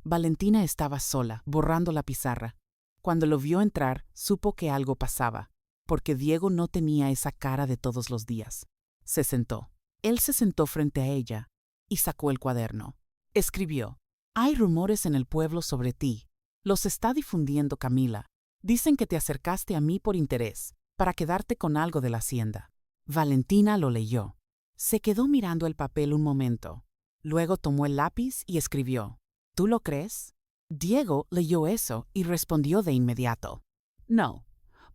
Valentina estaba sola, borrando la pizarra. Cuando lo vio entrar, supo que algo pasaba, porque Diego no tenía esa cara de todos los días. Se sentó. Él se sentó frente a ella y sacó el cuaderno. Escribió: Hay rumores en el pueblo sobre ti. Los está difundiendo Camila. Dicen que te acercaste a mí por interés, para quedarte con algo de la hacienda. Valentina lo leyó. Se quedó mirando el papel un momento. Luego tomó el lápiz y escribió: ¿Tú lo crees? Diego leyó eso y respondió de inmediato: No,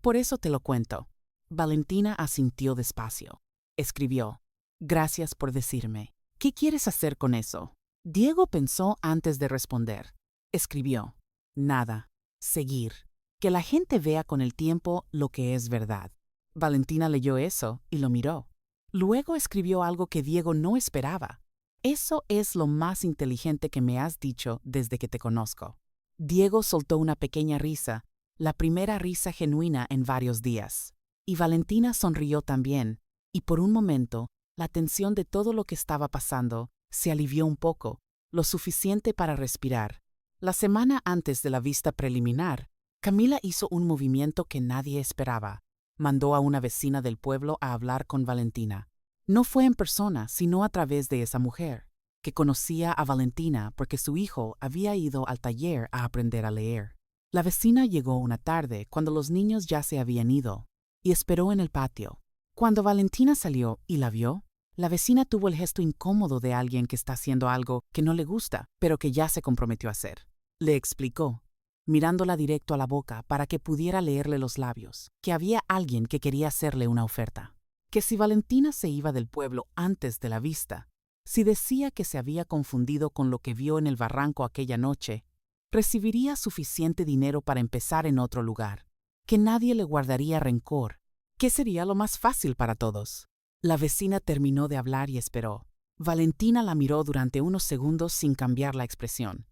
por eso te lo cuento. Valentina asintió despacio. Escribió: Gracias por decirme. ¿Qué quieres hacer con eso? Diego pensó antes de responder. Escribió: Nada. Seguir. Que la gente vea con el tiempo lo que es verdad. Valentina leyó eso y lo miró. Luego escribió algo que Diego no esperaba. Eso es lo más inteligente que me has dicho desde que te conozco. Diego soltó una pequeña risa, la primera risa genuina en varios días. Y Valentina sonrió también, y por un momento, la tensión de todo lo que estaba pasando se alivió un poco, lo suficiente para respirar. La semana antes de la vista preliminar, Camila hizo un movimiento que nadie esperaba. Mandó a una vecina del pueblo a hablar con Valentina. No fue en persona, sino a través de esa mujer, que conocía a Valentina porque su hijo había ido al taller a aprender a leer. La vecina llegó una tarde cuando los niños ya se habían ido, y esperó en el patio. Cuando Valentina salió y la vio, la vecina tuvo el gesto incómodo de alguien que está haciendo algo que no le gusta, pero que ya se comprometió a hacer. Le explicó, mirándola directo a la boca para que pudiera leerle los labios, que había alguien que quería hacerle una oferta. Que si Valentina se iba del pueblo antes de la vista, si decía que se había confundido con lo que vio en el barranco aquella noche, recibiría suficiente dinero para empezar en otro lugar, que nadie le guardaría rencor, ¿Qué sería lo más fácil para todos? La vecina terminó de hablar y esperó. Valentina la miró durante unos segundos sin cambiar la expresión.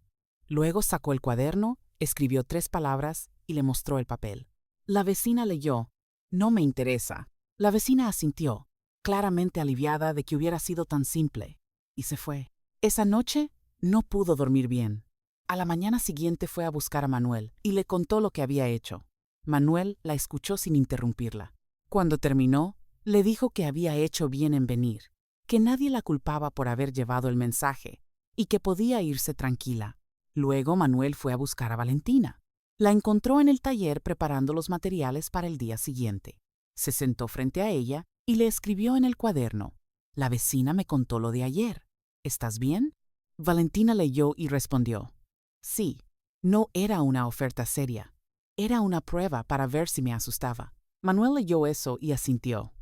Luego sacó el cuaderno, escribió 3 palabras y le mostró el papel. La vecina leyó: «No me interesa». La vecina asintió, claramente aliviada de que hubiera sido tan simple, y se fue. Esa noche no pudo dormir bien. A la mañana siguiente fue a buscar a Manuel y le contó lo que había hecho. Manuel la escuchó sin interrumpirla. Cuando terminó, le dijo que había hecho bien en venir, que nadie la culpaba por haber llevado el mensaje y que podía irse tranquila. Luego Manuel fue a buscar a Valentina. La encontró en el taller preparando los materiales para el día siguiente. Se sentó frente a ella y le escribió en el cuaderno: «La vecina me contó lo de ayer. ¿Estás bien?». Valentina leyó y respondió: «Sí, no era una oferta seria. Era una prueba para ver si me asustaba». Manuel leyó eso y asintió.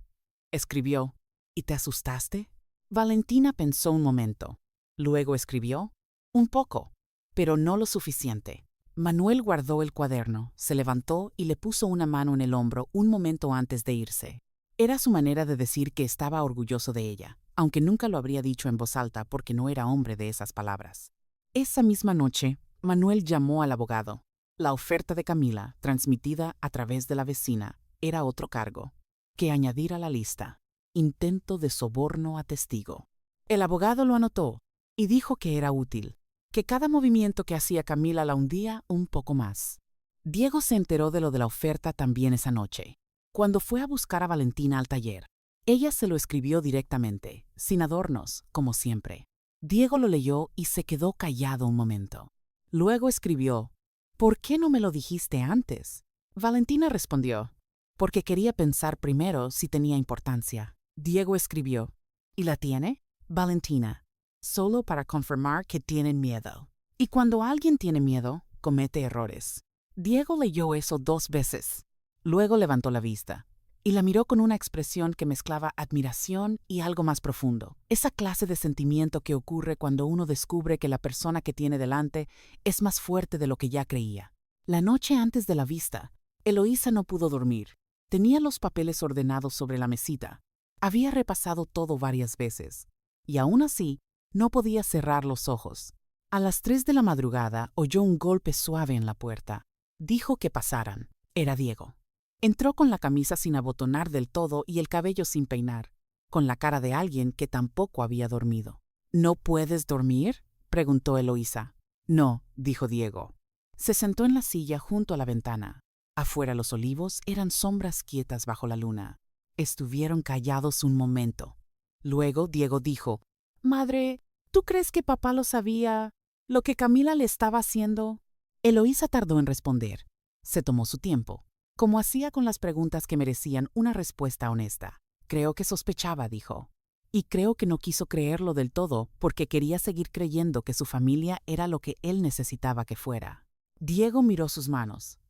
Escribió: «¿Y te asustaste?». Valentina pensó un momento. Luego escribió: «Un poco, pero no lo suficiente». Manuel guardó el cuaderno, se levantó y le puso una mano en el hombro un momento antes de irse. Era su manera de decir que estaba orgulloso de ella, aunque nunca lo habría dicho en voz alta porque no era hombre de esas palabras. Esa misma noche, Manuel llamó al abogado. La oferta de Camila, transmitida a través de la vecina, era otro cargo que añadir a la lista: intento de soborno a testigo. El abogado lo anotó y dijo que era útil, que cada movimiento que hacía Camila la hundía un poco más. Diego se enteró de lo de la oferta también esa noche. Cuando fue a buscar a Valentina al taller, ella se lo escribió directamente, sin adornos, como siempre. Diego lo leyó y se quedó callado un momento. Luego escribió: «¿Por qué no me lo dijiste antes?». Valentina respondió: «Porque quería pensar primero si tenía importancia». Diego escribió: «¿Y la tiene?». Valentina: «Solo para confirmar que tienen miedo. Y cuando alguien tiene miedo, comete errores». Diego leyó eso 2 veces. Luego levantó la vista y la miró con una expresión que mezclaba admiración y algo más profundo. Esa clase de sentimiento que ocurre cuando uno descubre que la persona que tiene delante es más fuerte de lo que ya creía. La noche antes de la vista, Eloísa no pudo dormir. Tenía los papeles ordenados sobre la mesita. Había repasado todo varias veces, y aún así no podía cerrar los ojos. A las 3 de la madrugada oyó un golpe suave en la puerta. Dijo que pasaran. Era Diego. Entró con la camisa sin abotonar del todo y el cabello sin peinar, con la cara de alguien que tampoco había dormido. «¿No puedes dormir?», preguntó Eloísa. «No», dijo Diego. Se sentó en la silla junto a la ventana. Afuera los olivos eran sombras quietas bajo la luna. Estuvieron callados un momento. Luego Diego dijo: «Madre, ¿tú crees que papá lo sabía? ¿Lo que Camila le estaba haciendo?». Eloísa tardó en responder. Se tomó su tiempo, como hacía con las preguntas que merecían una respuesta honesta. «Creo que sospechaba», dijo. «Y creo que no quiso creerlo del todo porque quería seguir creyendo que su familia era lo que él necesitaba que fuera». Diego miró sus manos.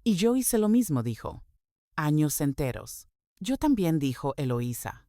«Y yo hice lo mismo», dijo. «Años enteros». «Yo también», dijo Eloísa.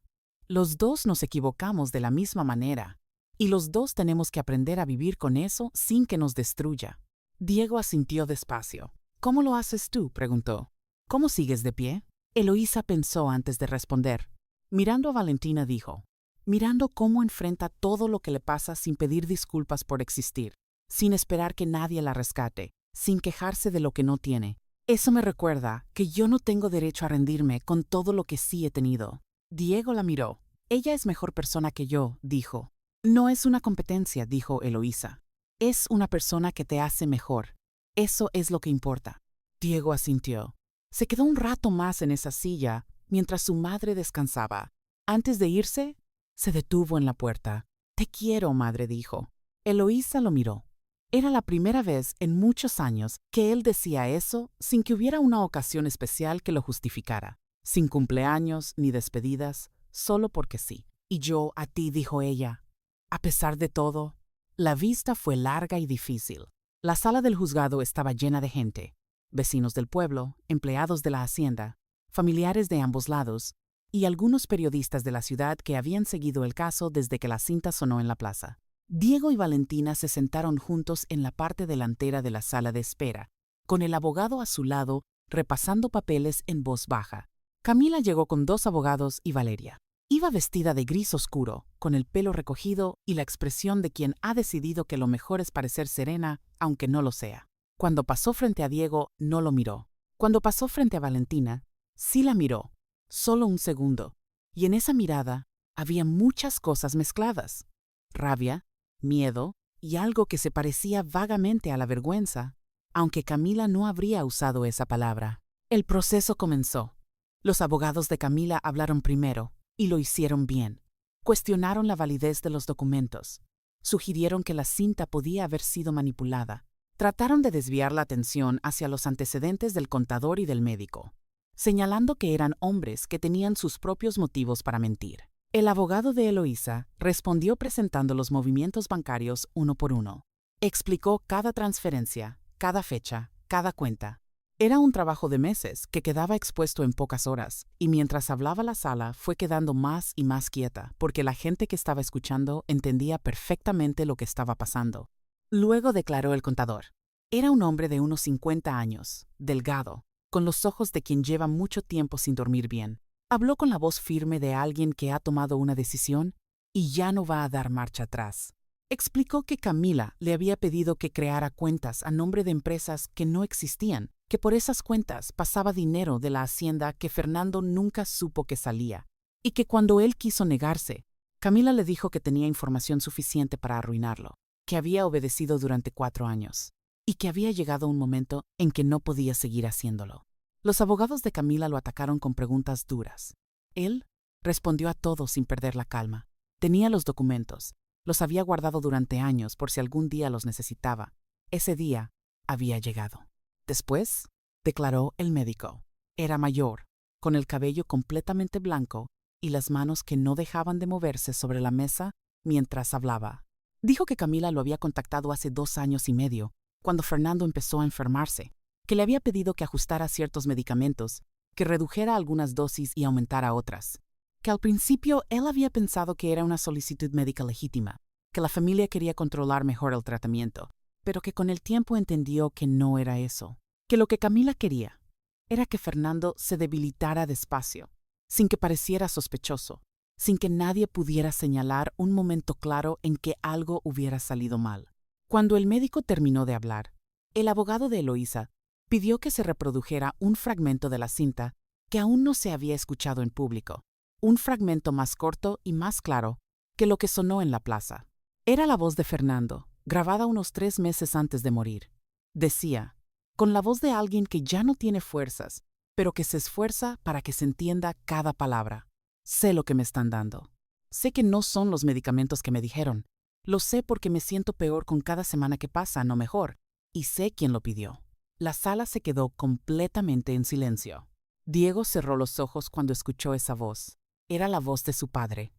«Los dos nos equivocamos de la misma manera, y los dos tenemos que aprender a vivir con eso sin que nos destruya». Diego asintió despacio. «¿Cómo lo haces tú?», preguntó. «¿Cómo sigues de pie?». Eloísa pensó antes de responder. Mirando a Valentina dijo: «Mirando cómo enfrenta todo lo que le pasa sin pedir disculpas por existir, sin esperar que nadie la rescate, sin quejarse de lo que no tiene. Eso me recuerda que yo no tengo derecho a rendirme con todo lo que sí he tenido». Diego la miró. «Ella es mejor persona que yo», dijo. «No es una competencia», dijo Eloísa. «Es una persona que te hace mejor. Eso es lo que importa». Diego asintió. Se quedó un rato más en esa silla mientras su madre descansaba. Antes de irse, se detuvo en la puerta. «Te quiero, madre», dijo. Eloísa lo miró. Era la primera vez en muchos años que él decía eso sin que hubiera una ocasión especial que lo justificara. Sin cumpleaños ni despedidas, solo porque sí. «Y yo a ti», dijo ella. A pesar de todo, la vista fue larga y difícil. La sala del juzgado estaba llena de gente. Vecinos del pueblo, empleados de la hacienda, familiares de ambos lados y algunos periodistas de la ciudad que habían seguido el caso desde que la cinta sonó en la plaza. Diego y Valentina se sentaron juntos en la parte delantera de la sala de espera, con el abogado a su lado repasando papeles en voz baja. Camila llegó con 2 abogados y Valeria. Iba vestida de gris oscuro, con el pelo recogido y la expresión de quien ha decidido que lo mejor es parecer serena, aunque no lo sea. Cuando pasó frente a Diego, no lo miró. Cuando pasó frente a Valentina, sí la miró, solo un segundo, y en esa mirada había muchas cosas mezcladas. Rabia, miedo y algo que se parecía vagamente a la vergüenza, aunque Camila no habría usado esa palabra. El proceso comenzó. Los abogados de Camila hablaron primero, y lo hicieron bien. Cuestionaron la validez de los documentos. Sugirieron que la cinta podía haber sido manipulada. Trataron de desviar la atención hacia los antecedentes del contador y del médico, señalando que eran hombres que tenían sus propios motivos para mentir. El abogado de Eloísa respondió presentando los movimientos bancarios uno por uno. Explicó cada transferencia, cada fecha, cada cuenta. Era un trabajo de meses que quedaba expuesto en pocas horas, y mientras hablaba la sala fue quedando más y más quieta, porque la gente que estaba escuchando entendía perfectamente lo que estaba pasando. Luego declaró el contador. Era un hombre de unos 50 años, delgado, con los ojos de quien lleva mucho tiempo sin dormir bien. Habló con la voz firme de alguien que ha tomado una decisión y ya no va a dar marcha atrás. Explicó que Camila le había pedido que creara cuentas a nombre de empresas que no existían, que por esas cuentas pasaba dinero de la hacienda que Fernando nunca supo que salía, y que cuando él quiso negarse, Camila le dijo que tenía información suficiente para arruinarlo, que había obedecido durante 4 años, y que había llegado un momento en que no podía seguir haciéndolo. Los abogados de Camila lo atacaron con preguntas duras. Él respondió a todo sin perder la calma. Tenía los documentos, los había guardado durante años por si algún día los necesitaba. Ese día había llegado. Después, declaró el médico. Era mayor, con el cabello completamente blanco y las manos que no dejaban de moverse sobre la mesa mientras hablaba. Dijo que Camila lo había contactado hace 2 años y medio, cuando Fernando empezó a enfermarse, que le había pedido que ajustara ciertos medicamentos, que redujera algunas dosis y aumentara otras, que al principio él había pensado que era una solicitud médica legítima, que la familia quería controlar mejor el tratamiento, pero que con el tiempo entendió que no era eso, que lo que Camila quería era que Fernando se debilitara despacio, sin que pareciera sospechoso, sin que nadie pudiera señalar un momento claro en que algo hubiera salido mal. Cuando el médico terminó de hablar, el abogado de Eloísa pidió que se reprodujera un fragmento de la cinta que aún no se había escuchado en público, un fragmento más corto y más claro que lo que sonó en la plaza. Era la voz de Fernando, grabada unos 3 meses antes de morir. Decía, con la voz de alguien que ya no tiene fuerzas, pero que se esfuerza para que se entienda cada palabra. Sé lo que me están dando. Sé que no son los medicamentos que me dijeron. Lo sé porque me siento peor con cada semana que pasa, no mejor. Y sé quién lo pidió. La sala se quedó completamente en silencio. Diego cerró los ojos cuando escuchó esa voz. Era la voz de su padre.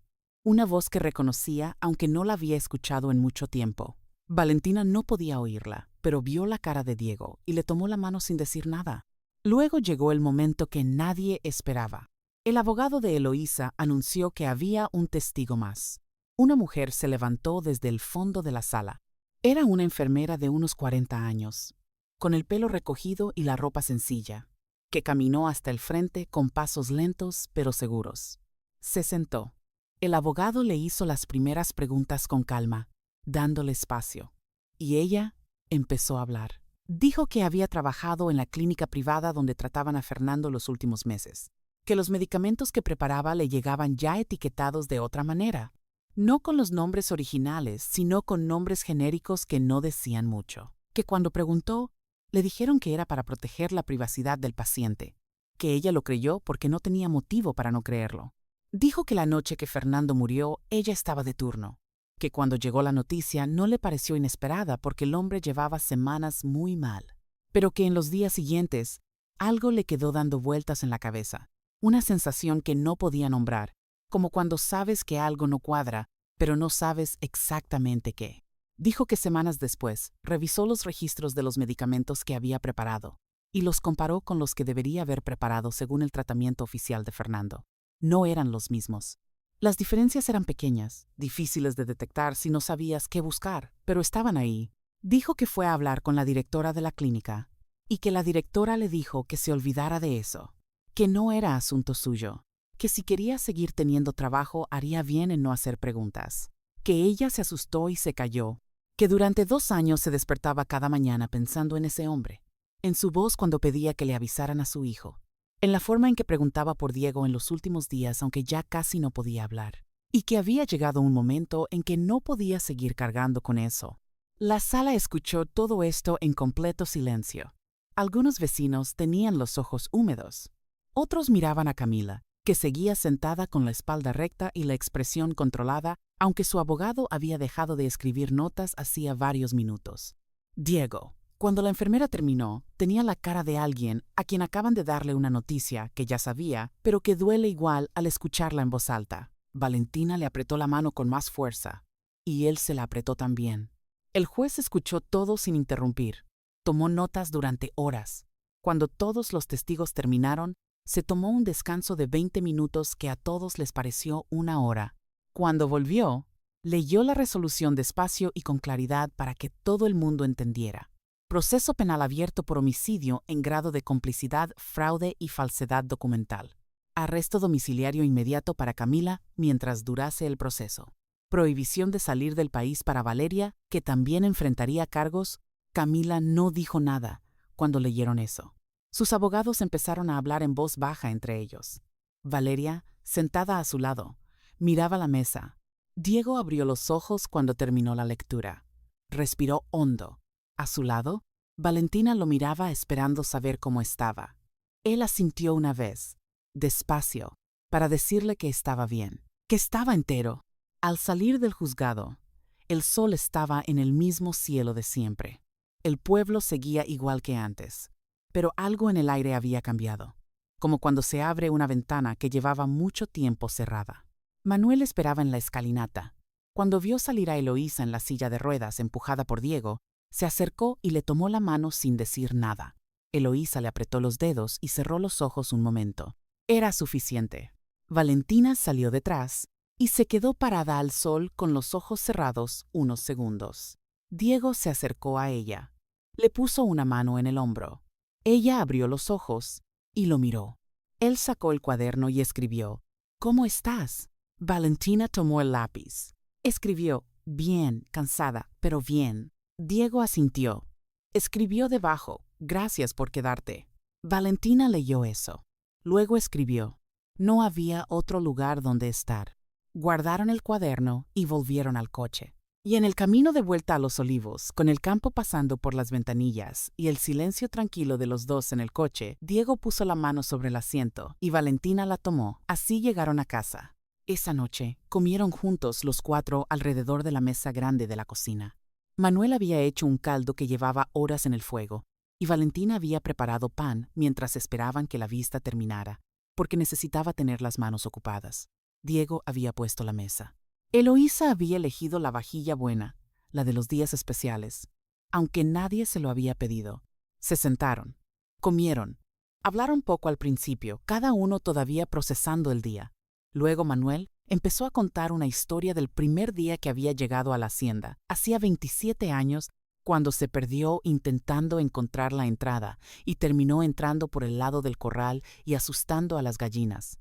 Una voz que reconocía aunque no la había escuchado en mucho tiempo. Valentina no podía oírla, pero vio la cara de Diego y le tomó la mano sin decir nada. Luego llegó el momento que nadie esperaba. El abogado de Eloísa anunció que había un testigo más. Una mujer se levantó desde el fondo de la sala. Era una enfermera de unos 40 años, con el pelo recogido y la ropa sencilla, que caminó hasta el frente con pasos lentos pero seguros. Se sentó. El abogado le hizo las primeras preguntas con calma, dándole espacio, y ella empezó a hablar. Dijo que había trabajado en la clínica privada donde trataban a Fernando los últimos meses, que los medicamentos que preparaba le llegaban ya etiquetados de otra manera, no con los nombres originales, sino con nombres genéricos que no decían mucho, que cuando preguntó, le dijeron que era para proteger la privacidad del paciente, que ella lo creyó porque no tenía motivo para no creerlo. Dijo que la noche que Fernando murió, ella estaba de turno, que cuando llegó la noticia no le pareció inesperada porque el hombre llevaba semanas muy mal, pero que en los días siguientes algo le quedó dando vueltas en la cabeza, una sensación que no podía nombrar, como cuando sabes que algo no cuadra, pero no sabes exactamente qué. Dijo que semanas después revisó los registros de los medicamentos que había preparado y los comparó con los que debería haber preparado según el tratamiento oficial de Fernando. No eran los mismos. Las diferencias eran pequeñas, difíciles de detectar si no sabías qué buscar, pero estaban ahí. Dijo que fue a hablar con la directora de la clínica y que la directora le dijo que se olvidara de eso, que no era asunto suyo, que si quería seguir teniendo trabajo haría bien en no hacer preguntas, que ella se asustó y se calló, que durante 2 años se despertaba cada mañana pensando en ese hombre, en su voz cuando pedía que le avisaran a su hijo, en la forma en que preguntaba por Diego en los últimos días aunque ya casi no podía hablar, y que había llegado un momento en que no podía seguir cargando con eso. La sala escuchó todo esto en completo silencio. Algunos vecinos tenían los ojos húmedos. Otros miraban a Camila, que seguía sentada con la espalda recta y la expresión controlada, aunque su abogado había dejado de escribir notas hacía varios minutos. Diego, cuando la enfermera terminó, tenía la cara de alguien a quien acaban de darle una noticia que ya sabía, pero que duele igual al escucharla en voz alta. Valentina le apretó la mano con más fuerza, y él se la apretó también. El juez escuchó todo sin interrumpir. Tomó notas durante horas. Cuando todos los testigos terminaron, se tomó un descanso de 20 minutos que a todos les pareció 1 hora. Cuando volvió, leyó la resolución despacio y con claridad para que todo el mundo entendiera. Proceso penal abierto por homicidio en grado de complicidad, fraude y falsedad documental. Arresto domiciliario inmediato para Camila mientras durase el proceso. Prohibición de salir del país para Valeria, que también enfrentaría cargos. Camila no dijo nada cuando leyeron eso. Sus abogados empezaron a hablar en voz baja entre ellos. Valeria, sentada a su lado, miraba la mesa. Diego abrió los ojos cuando terminó la lectura. Respiró hondo. A su lado, Valentina lo miraba esperando saber cómo estaba. Él asintió una vez, despacio, para decirle que estaba bien, que estaba entero. Al salir del juzgado, el sol estaba en el mismo cielo de siempre. El pueblo seguía igual que antes, pero algo en el aire había cambiado, como cuando se abre una ventana que llevaba mucho tiempo cerrada. Manuel esperaba en la escalinata. Cuando vio salir a Eloísa en la silla de ruedas empujada por Diego, se acercó y le tomó la mano sin decir nada. Eloísa le apretó los dedos y cerró los ojos un momento. Era suficiente. Valentina salió detrás y se quedó parada al sol con los ojos cerrados unos segundos. Diego se acercó a ella. Le puso una mano en el hombro. Ella abrió los ojos y lo miró. Él sacó el cuaderno y escribió, «¿Cómo estás?» Valentina tomó el lápiz. Escribió, «Bien, cansada, pero bien». Diego asintió. Escribió debajo, «Gracias por quedarte». Valentina leyó eso. Luego escribió, «No había otro lugar donde estar». Guardaron el cuaderno y volvieron al coche. Y en el camino de vuelta a Los Olivos, con el campo pasando por las ventanillas y el silencio tranquilo de los dos en el coche, Diego puso la mano sobre el asiento y Valentina la tomó. Así llegaron a casa. Esa noche, comieron juntos los 4 alrededor de la mesa grande de la cocina. Manuel había hecho un caldo que llevaba horas en el fuego, y Valentina había preparado pan mientras esperaban que la vista terminara, porque necesitaba tener las manos ocupadas. Diego había puesto la mesa. Eloísa había elegido la vajilla buena, la de los días especiales, aunque nadie se lo había pedido. Se sentaron, comieron, hablaron poco al principio, cada uno todavía procesando el día. Luego Manuel empezó a contar una historia del primer día que había llegado a la hacienda, hacía 27 años, cuando se perdió intentando encontrar la entrada y terminó entrando por el lado del corral y asustando a las gallinas.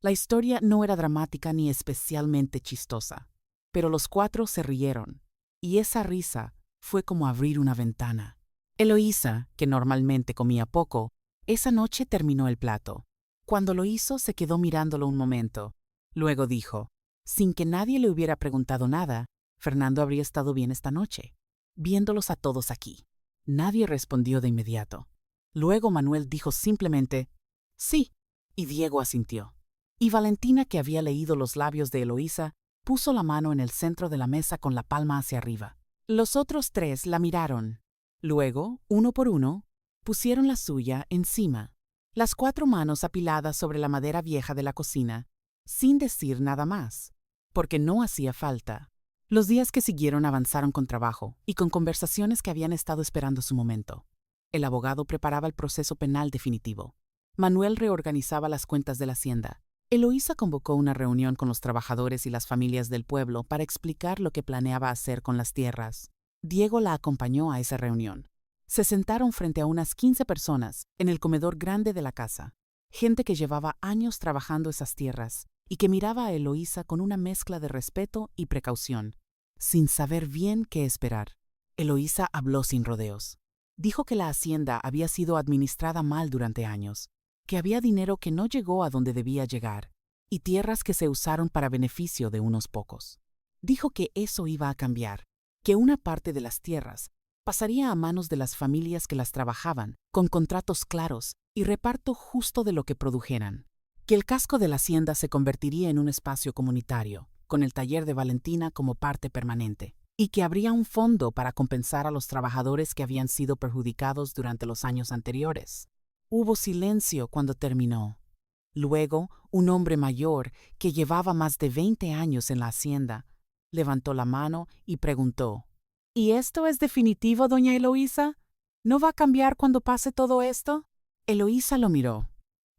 La historia no era dramática ni especialmente chistosa, pero los 4 se rieron, y esa risa fue como abrir una ventana. Eloísa, que normalmente comía poco, esa noche terminó el plato. Cuando lo hizo, se quedó mirándolo un momento. Luego dijo, sin que nadie le hubiera preguntado nada, Fernando habría estado bien esta noche, viéndolos a todos aquí. Nadie respondió de inmediato. Luego Manuel dijo simplemente, sí, y Diego asintió. Y Valentina, que había leído los labios de Eloísa, puso la mano en el centro de la mesa con la palma hacia arriba. Los otros 3 la miraron. Luego, uno por uno, pusieron la suya encima, las 4 manos apiladas sobre la madera vieja de la cocina, sin decir nada más, porque no hacía falta. Los días que siguieron avanzaron con trabajo y con conversaciones que habían estado esperando su momento. El abogado preparaba el proceso penal definitivo. Manuel reorganizaba las cuentas de la hacienda. Eloísa convocó una reunión con los trabajadores y las familias del pueblo para explicar lo que planeaba hacer con las tierras. Diego la acompañó a esa reunión. Se sentaron frente a unas 15 personas en el comedor grande de la casa. gente que llevaba años trabajando esas tierras y que miraba a Eloísa con una mezcla de respeto y precaución, sin saber bien qué esperar. Eloísa habló sin rodeos. Dijo que la hacienda había sido administrada mal durante años, que había dinero que no llegó a donde debía llegar y tierras que se usaron para beneficio de unos pocos. Dijo que eso iba a cambiar, que una parte de las tierras pasaría a manos de las familias que las trabajaban, con contratos claros y reparto justo de lo que produjeran, que el casco de la hacienda se convertiría en un espacio comunitario, con el taller de Valentina como parte permanente, y que habría un fondo para compensar a los trabajadores que habían sido perjudicados durante los años anteriores. Hubo silencio cuando terminó. Luego, un hombre mayor, que llevaba más de 20 años en la hacienda, levantó la mano y preguntó: ¿Y esto es definitivo, doña Eloísa? ¿No va a cambiar cuando pase todo esto? Eloísa lo miró.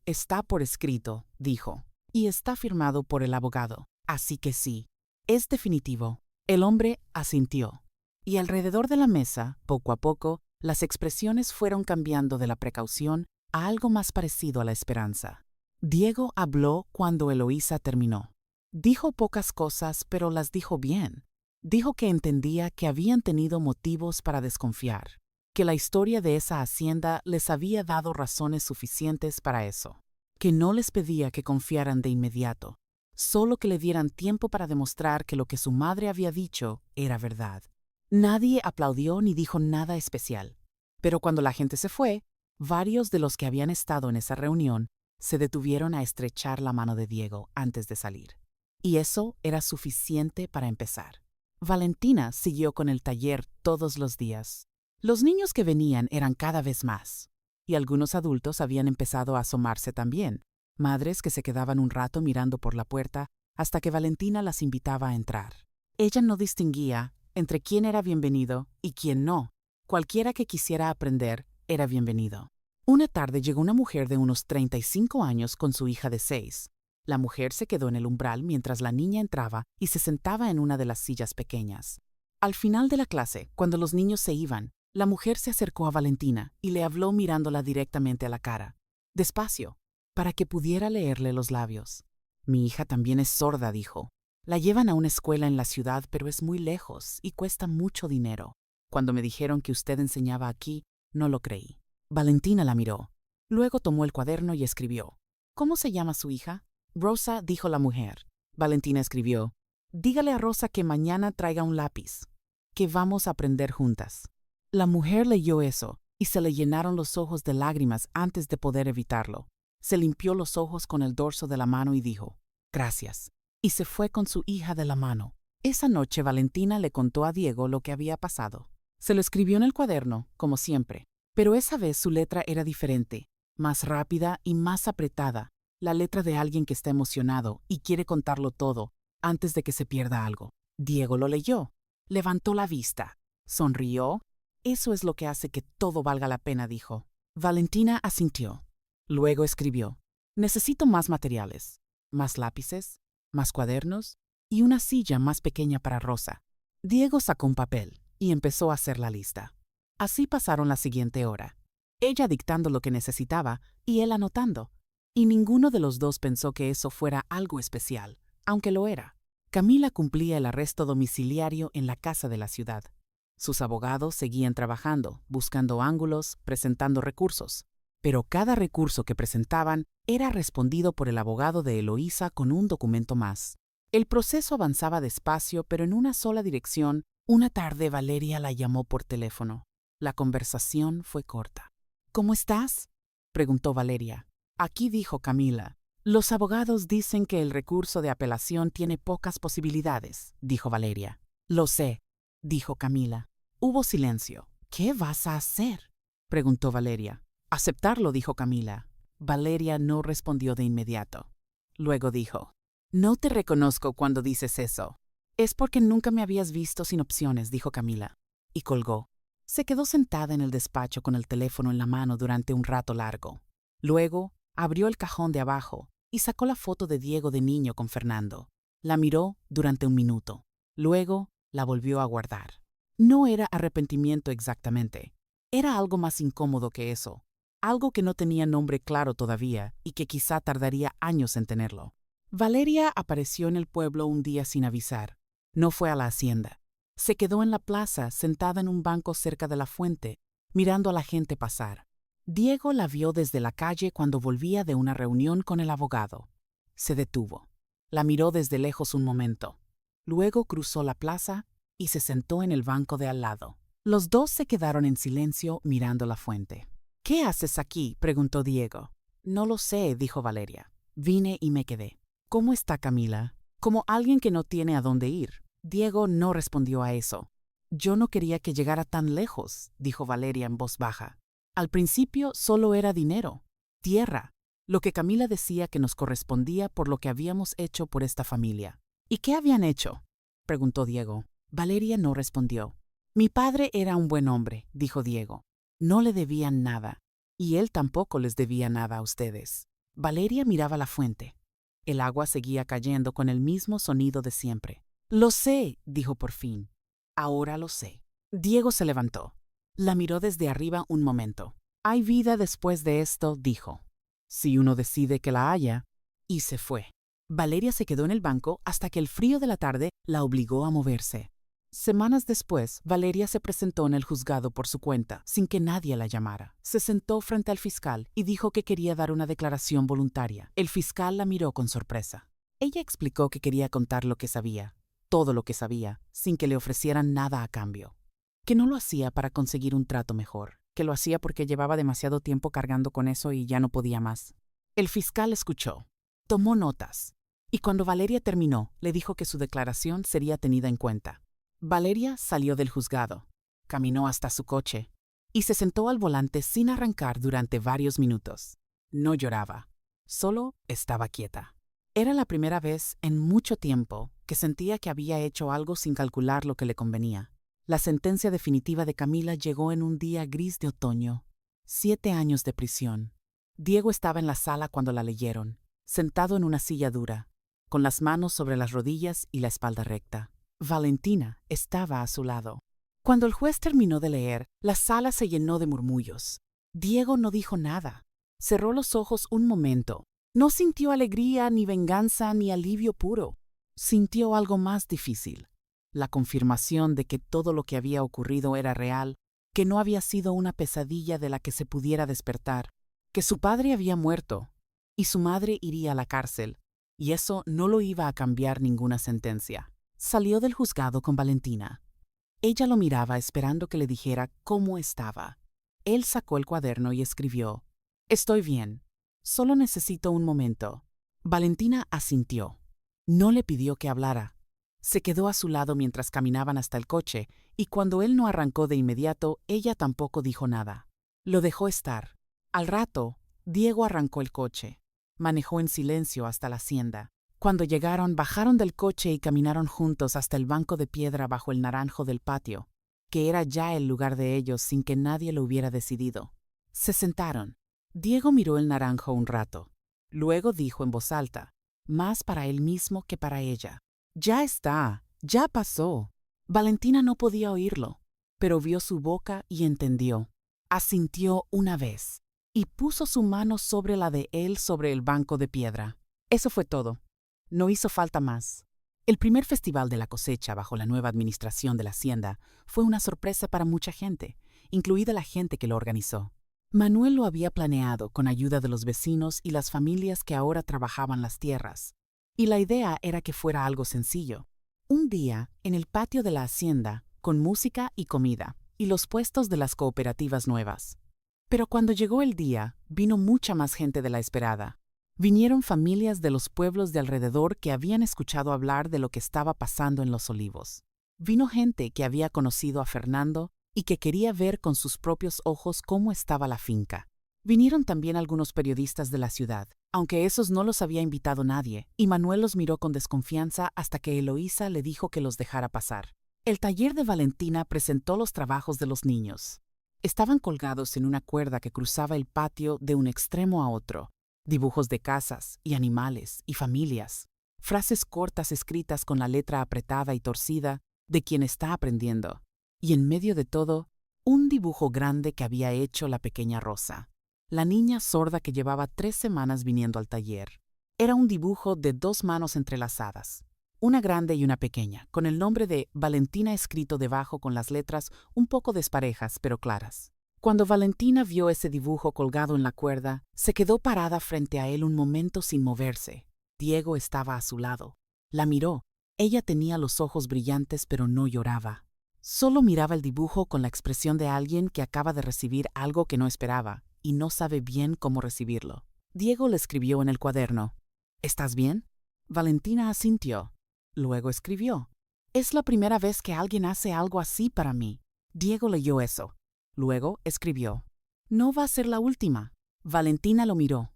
Está por escrito, dijo, y está firmado por el abogado. Así que sí, es definitivo. El hombre asintió. Y alrededor de la mesa, poco a poco, las expresiones fueron cambiando de la precaución a algo más parecido a la esperanza. Diego habló cuando Eloísa terminó. Dijo pocas cosas, pero las dijo bien. Dijo que entendía que habían tenido motivos para desconfiar, que la historia de esa hacienda les había dado razones suficientes para eso, que no les pedía que confiaran de inmediato, solo que le dieran tiempo para demostrar que lo que su madre había dicho era verdad. Nadie aplaudió ni dijo nada especial, pero cuando la gente se fue, varios de los que habían estado en esa reunión se detuvieron a estrechar la mano de Diego antes de salir. Y eso era suficiente para empezar. Valentina siguió con el taller todos los días. Los niños que venían eran cada vez más, y algunos adultos habían empezado a asomarse también, madres que se quedaban un rato mirando por la puerta hasta que Valentina las invitaba a entrar. Ella no distinguía entre quién era bienvenido y quién no. Cualquiera que quisiera aprender era bienvenido. Una tarde llegó una mujer de unos 35 años con su hija de 6. La mujer se quedó en el umbral mientras la niña entraba y se sentaba en una de las sillas pequeñas. Al final de la clase, cuando los niños se iban, la mujer se acercó a Valentina y le habló mirándola directamente a la cara, despacio, para que pudiera leerle los labios. Mi hija también es sorda, dijo. La llevan a una escuela en la ciudad, pero es muy lejos y cuesta mucho dinero. Cuando me dijeron que usted enseñaba aquí, no lo creí. Valentina la miró. Luego tomó el cuaderno y escribió. ¿Cómo se llama su hija? Rosa, dijo la mujer. Valentina escribió. Dígale a Rosa que mañana traiga un lápiz, que vamos a aprender juntas. La mujer leyó eso y se le llenaron los ojos de lágrimas antes de poder evitarlo. Se limpió los ojos con el dorso de la mano y dijo, gracias, y se fue con su hija de la mano. Esa noche Valentina le contó a Diego lo que había pasado. Se lo escribió en el cuaderno, como siempre, pero esa vez su letra era diferente, más rápida y más apretada, la letra de alguien que está emocionado y quiere contarlo todo antes de que se pierda algo. Diego lo leyó, levantó la vista, sonrió. Eso es lo que hace que todo valga la pena, dijo. Valentina asintió. Luego escribió, necesito más materiales, más lápices, más cuadernos y una silla más pequeña para Rosa. Diego sacó un papel y empezó a hacer la lista. Así pasaron la siguiente hora, ella dictando lo que necesitaba y él anotando. Y ninguno de los dos pensó que eso fuera algo especial, aunque lo era. Camila cumplía el arresto domiciliario en la casa de la ciudad. Sus abogados seguían trabajando, buscando ángulos, presentando recursos. Pero cada recurso que presentaban era respondido por el abogado de Eloísa con un documento más. El proceso avanzaba despacio, pero en una sola dirección. Una tarde Valeria la llamó por teléfono. La conversación fue corta. ¿Cómo estás?, preguntó Valeria. Aquí, dijo Camila. Los abogados dicen que el recurso de apelación tiene pocas posibilidades, dijo Valeria. Lo sé, dijo Camila. Hubo silencio. ¿Qué vas a hacer?, preguntó Valeria. Aceptarlo, dijo Camila. Valeria no respondió de inmediato. Luego dijo, no te reconozco cuando dices eso. Es porque nunca me habías visto sin opciones, dijo Camila. Y colgó. Se quedó sentada en el despacho con el teléfono en la mano durante un rato largo. Luego, abrió el cajón de abajo y sacó la foto de Diego de niño con Fernando. La miró durante un minuto. Luego, la volvió a guardar. No era arrepentimiento exactamente. Era algo más incómodo que eso. algo que no tenía nombre claro todavía y que quizá tardaría años en tenerlo. Valeria apareció en el pueblo un día sin avisar. No fue a la hacienda. Se quedó en la plaza, sentada en un banco cerca de la fuente, mirando a la gente pasar. Diego la vio desde la calle cuando volvía de una reunión con el abogado. Se detuvo. La miró desde lejos un momento. Luego cruzó la plaza y se sentó en el banco de al lado. Los dos se quedaron en silencio mirando la fuente. «¿Qué haces aquí?», preguntó Diego. «No lo sé», dijo Valeria. «Vine y me quedé». «¿Cómo está Camila?» «Como alguien que no tiene a dónde ir». Diego no respondió a eso. «Yo no quería que llegara tan lejos», dijo Valeria en voz baja. «Al principio solo era dinero, tierra, lo que Camila decía que nos correspondía por lo que habíamos hecho por esta familia». «¿Y qué habían hecho?», preguntó Diego. Valeria no respondió. «Mi padre era un buen hombre», dijo Diego. «No le debían nada, y él tampoco les debía nada a ustedes». Valeria miraba la fuente. El agua seguía cayendo con el mismo sonido de siempre. «Lo sé», dijo por fin. «Ahora lo sé». Diego se levantó. La miró desde arriba un momento. «Hay vida después de esto», dijo. «Si uno decide que la haya». Y se fue. Valeria se quedó en el banco hasta que el frío de la tarde la obligó a moverse. Semanas después, Valeria se presentó en el juzgado por su cuenta, sin que nadie la llamara. Se sentó frente al fiscal y dijo que quería dar una declaración voluntaria. El fiscal la miró con sorpresa. Ella explicó que quería contar lo que sabía, todo lo que sabía, sin que le ofrecieran nada a cambio. Que no lo hacía para conseguir un trato mejor, que lo hacía porque llevaba demasiado tiempo cargando con eso y ya no podía más. El fiscal escuchó, tomó notas, y cuando Valeria terminó, le dijo que su declaración sería tenida en cuenta. Valeria salió del juzgado, caminó hasta su coche y se sentó al volante sin arrancar durante varios minutos. No lloraba, solo estaba quieta. Era la primera vez en mucho tiempo que sentía que había hecho algo sin calcular lo que le convenía. La sentencia definitiva de Camila llegó en un día gris de otoño. 7 años de prisión. Diego estaba en la sala cuando la leyeron, sentado en una silla dura, con las manos sobre las rodillas y la espalda recta. Valentina estaba a su lado. Cuando el juez terminó de leer, la sala se llenó de murmullos. Diego no dijo nada. Cerró los ojos un momento. No sintió alegría, ni venganza, ni alivio puro. Sintió algo más difícil. La confirmación de que todo lo que había ocurrido era real, que no había sido una pesadilla de la que se pudiera despertar, que su padre había muerto y su madre iría a la cárcel, y eso no lo iba a cambiar ninguna sentencia. Salió del juzgado con Valentina. Ella lo miraba esperando que le dijera cómo estaba. Él sacó el cuaderno y escribió: «Estoy bien. Solo necesito un momento». Valentina asintió. No le pidió que hablara. Se quedó a su lado mientras caminaban hasta el coche, y cuando él no arrancó de inmediato, ella tampoco dijo nada. Lo dejó estar. Al rato, Diego arrancó el coche. Manejó en silencio hasta la hacienda. Cuando llegaron, bajaron del coche y caminaron juntos hasta el banco de piedra bajo el naranjo del patio, que era ya el lugar de ellos sin que nadie lo hubiera decidido. Se sentaron. Diego miró el naranjo un rato. Luego dijo en voz alta, más para él mismo que para ella: «Ya está, ya pasó». Valentina no podía oírlo, pero vio su boca y entendió. Asintió una vez y puso su mano sobre la de él sobre el banco de piedra. Eso fue todo. No hizo falta más. El primer festival de la cosecha bajo la nueva administración de la hacienda fue una sorpresa para mucha gente, incluida la gente que lo organizó. Manuel lo había planeado con ayuda de los vecinos y las familias que ahora trabajaban las tierras, y la idea era que fuera algo sencillo. Un día, en el patio de la hacienda, con música y comida, y los puestos de las cooperativas nuevas. Pero cuando llegó el día, vino mucha más gente de la esperada. Vinieron familias de los pueblos de alrededor que habían escuchado hablar de lo que estaba pasando en Los Olivos. Vino gente que había conocido a Fernando y que quería ver con sus propios ojos cómo estaba la finca. Vinieron también algunos periodistas de la ciudad, aunque esos no los había invitado nadie, y Manuel los miró con desconfianza hasta que Eloísa le dijo que los dejara pasar. El taller de Valentina presentó los trabajos de los niños. Estaban colgados en una cuerda que cruzaba el patio de un extremo a otro. Dibujos de casas y animales y familias. Frases cortas escritas con la letra apretada y torcida de quien está aprendiendo. Y en medio de todo, un dibujo grande que había hecho la pequeña Rosa. la niña sorda que llevaba 3 semanas viniendo al taller. Era un dibujo de 2 manos entrelazadas, una grande y una pequeña, con el nombre de Valentina escrito debajo con las letras un poco desparejas pero claras. Cuando Valentina vio ese dibujo colgado en la cuerda, se quedó parada frente a él un momento sin moverse. Diego estaba a su lado. La miró. Ella tenía los ojos brillantes pero no lloraba. Solo miraba el dibujo con la expresión de alguien que acaba de recibir algo que no esperaba y no sabe bien cómo recibirlo. Diego le escribió en el cuaderno: ¿Estás bien? Valentina asintió. Luego escribió: Es la primera vez que alguien hace algo así para mí. Diego leyó eso. Luego escribió: No va a ser la última. Valentina lo miró.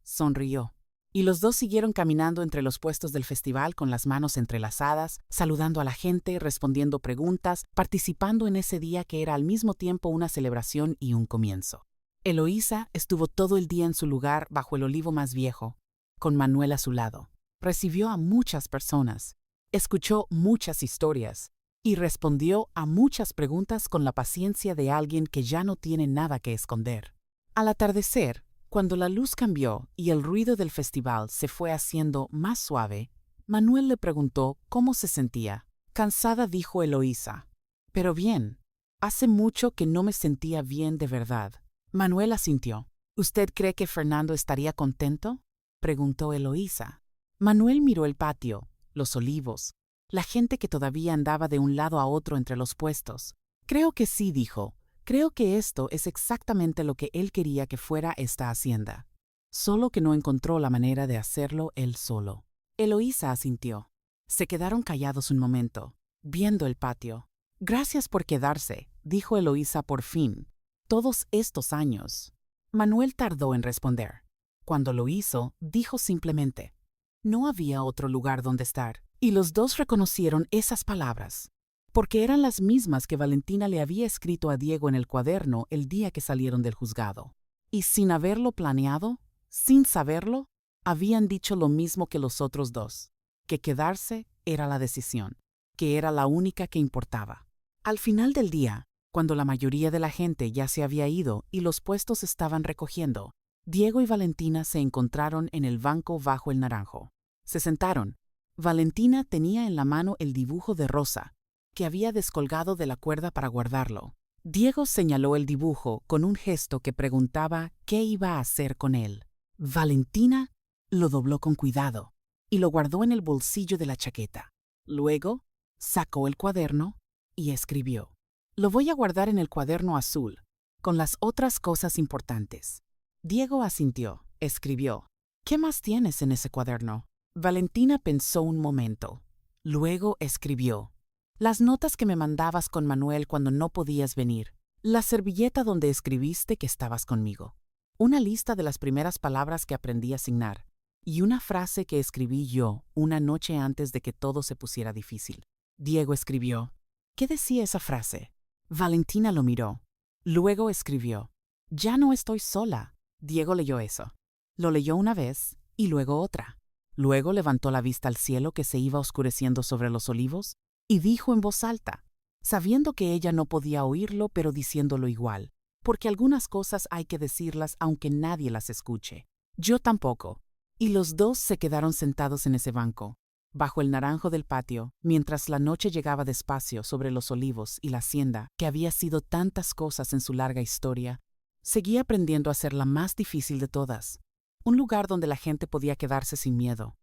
Sonrió. Y los dos siguieron caminando entre los puestos del festival con las manos entrelazadas, saludando a la gente, respondiendo preguntas, participando en ese día que era al mismo tiempo una celebración y un comienzo. Eloísa estuvo todo el día en su lugar bajo el olivo más viejo, con Manuel a su lado. Recibió a muchas personas, escuchó muchas historias y respondió a muchas preguntas con la paciencia de alguien que ya no tiene nada que esconder. Al atardecer, cuando la luz cambió y el ruido del festival se fue haciendo más suave, Manuel le preguntó cómo se sentía. Cansada, dijo Eloísa. Pero bien. Hace mucho que no me sentía bien de verdad. Manuel asintió. ¿Usted cree que Fernando estaría contento?, preguntó Eloísa. Manuel miró el patio, los olivos, la gente que todavía andaba de un lado a otro entre los puestos. Creo que sí, dijo. Creo que esto es exactamente lo que él quería que fuera esta hacienda. Solo que no encontró la manera de hacerlo él solo. Eloísa asintió. Se quedaron callados un momento, viendo el patio. Gracias por quedarse, dijo Eloísa por fin. Todos estos años. Manuel tardó en responder. Cuando lo hizo, dijo simplemente: No había otro lugar donde estar. Y los dos reconocieron esas palabras, porque eran las mismas que Valentina le había escrito a Diego en el cuaderno el día que salieron del juzgado. Y sin haberlo planeado, sin saberlo, habían dicho lo mismo que los otros dos, que quedarse era la decisión, que era la única que importaba. Al final del día, cuando la mayoría de la gente ya se había ido y los puestos estaban recogiendo, Diego y Valentina se encontraron en el banco bajo el naranjo. Se sentaron. Valentina tenía en la mano el dibujo de Rosa, que había descolgado de la cuerda para guardarlo. Diego señaló el dibujo con un gesto que preguntaba qué iba a hacer con él. Valentina lo dobló con cuidado y lo guardó en el bolsillo de la chaqueta. Luego sacó el cuaderno y escribió: Lo voy a guardar en el cuaderno azul, con las otras cosas importantes. Diego asintió. Escribió: ¿Qué más tienes en ese cuaderno? Valentina pensó un momento. Luego escribió: Las notas que me mandabas con Manuel cuando no podías venir. La servilleta donde escribiste que estabas conmigo. Una lista de las primeras palabras que aprendí a signar. Y una frase que escribí yo una noche antes de que todo se pusiera difícil. Diego escribió: ¿Qué decía esa frase? Valentina lo miró. Luego escribió: Ya no estoy sola. Diego leyó eso. Lo leyó una vez y luego otra. Luego levantó la vista al cielo que se iba oscureciendo sobre los olivos y dijo en voz alta, sabiendo que ella no podía oírlo pero diciéndolo igual, porque algunas cosas hay que decirlas aunque nadie las escuche. Yo tampoco. Y los dos se quedaron sentados en ese banco, bajo el naranjo del patio, mientras la noche llegaba despacio sobre los olivos y la hacienda, que había sido tantas cosas en su larga historia, seguía aprendiendo a ser la más difícil de todas. Un lugar donde la gente podía quedarse sin miedo,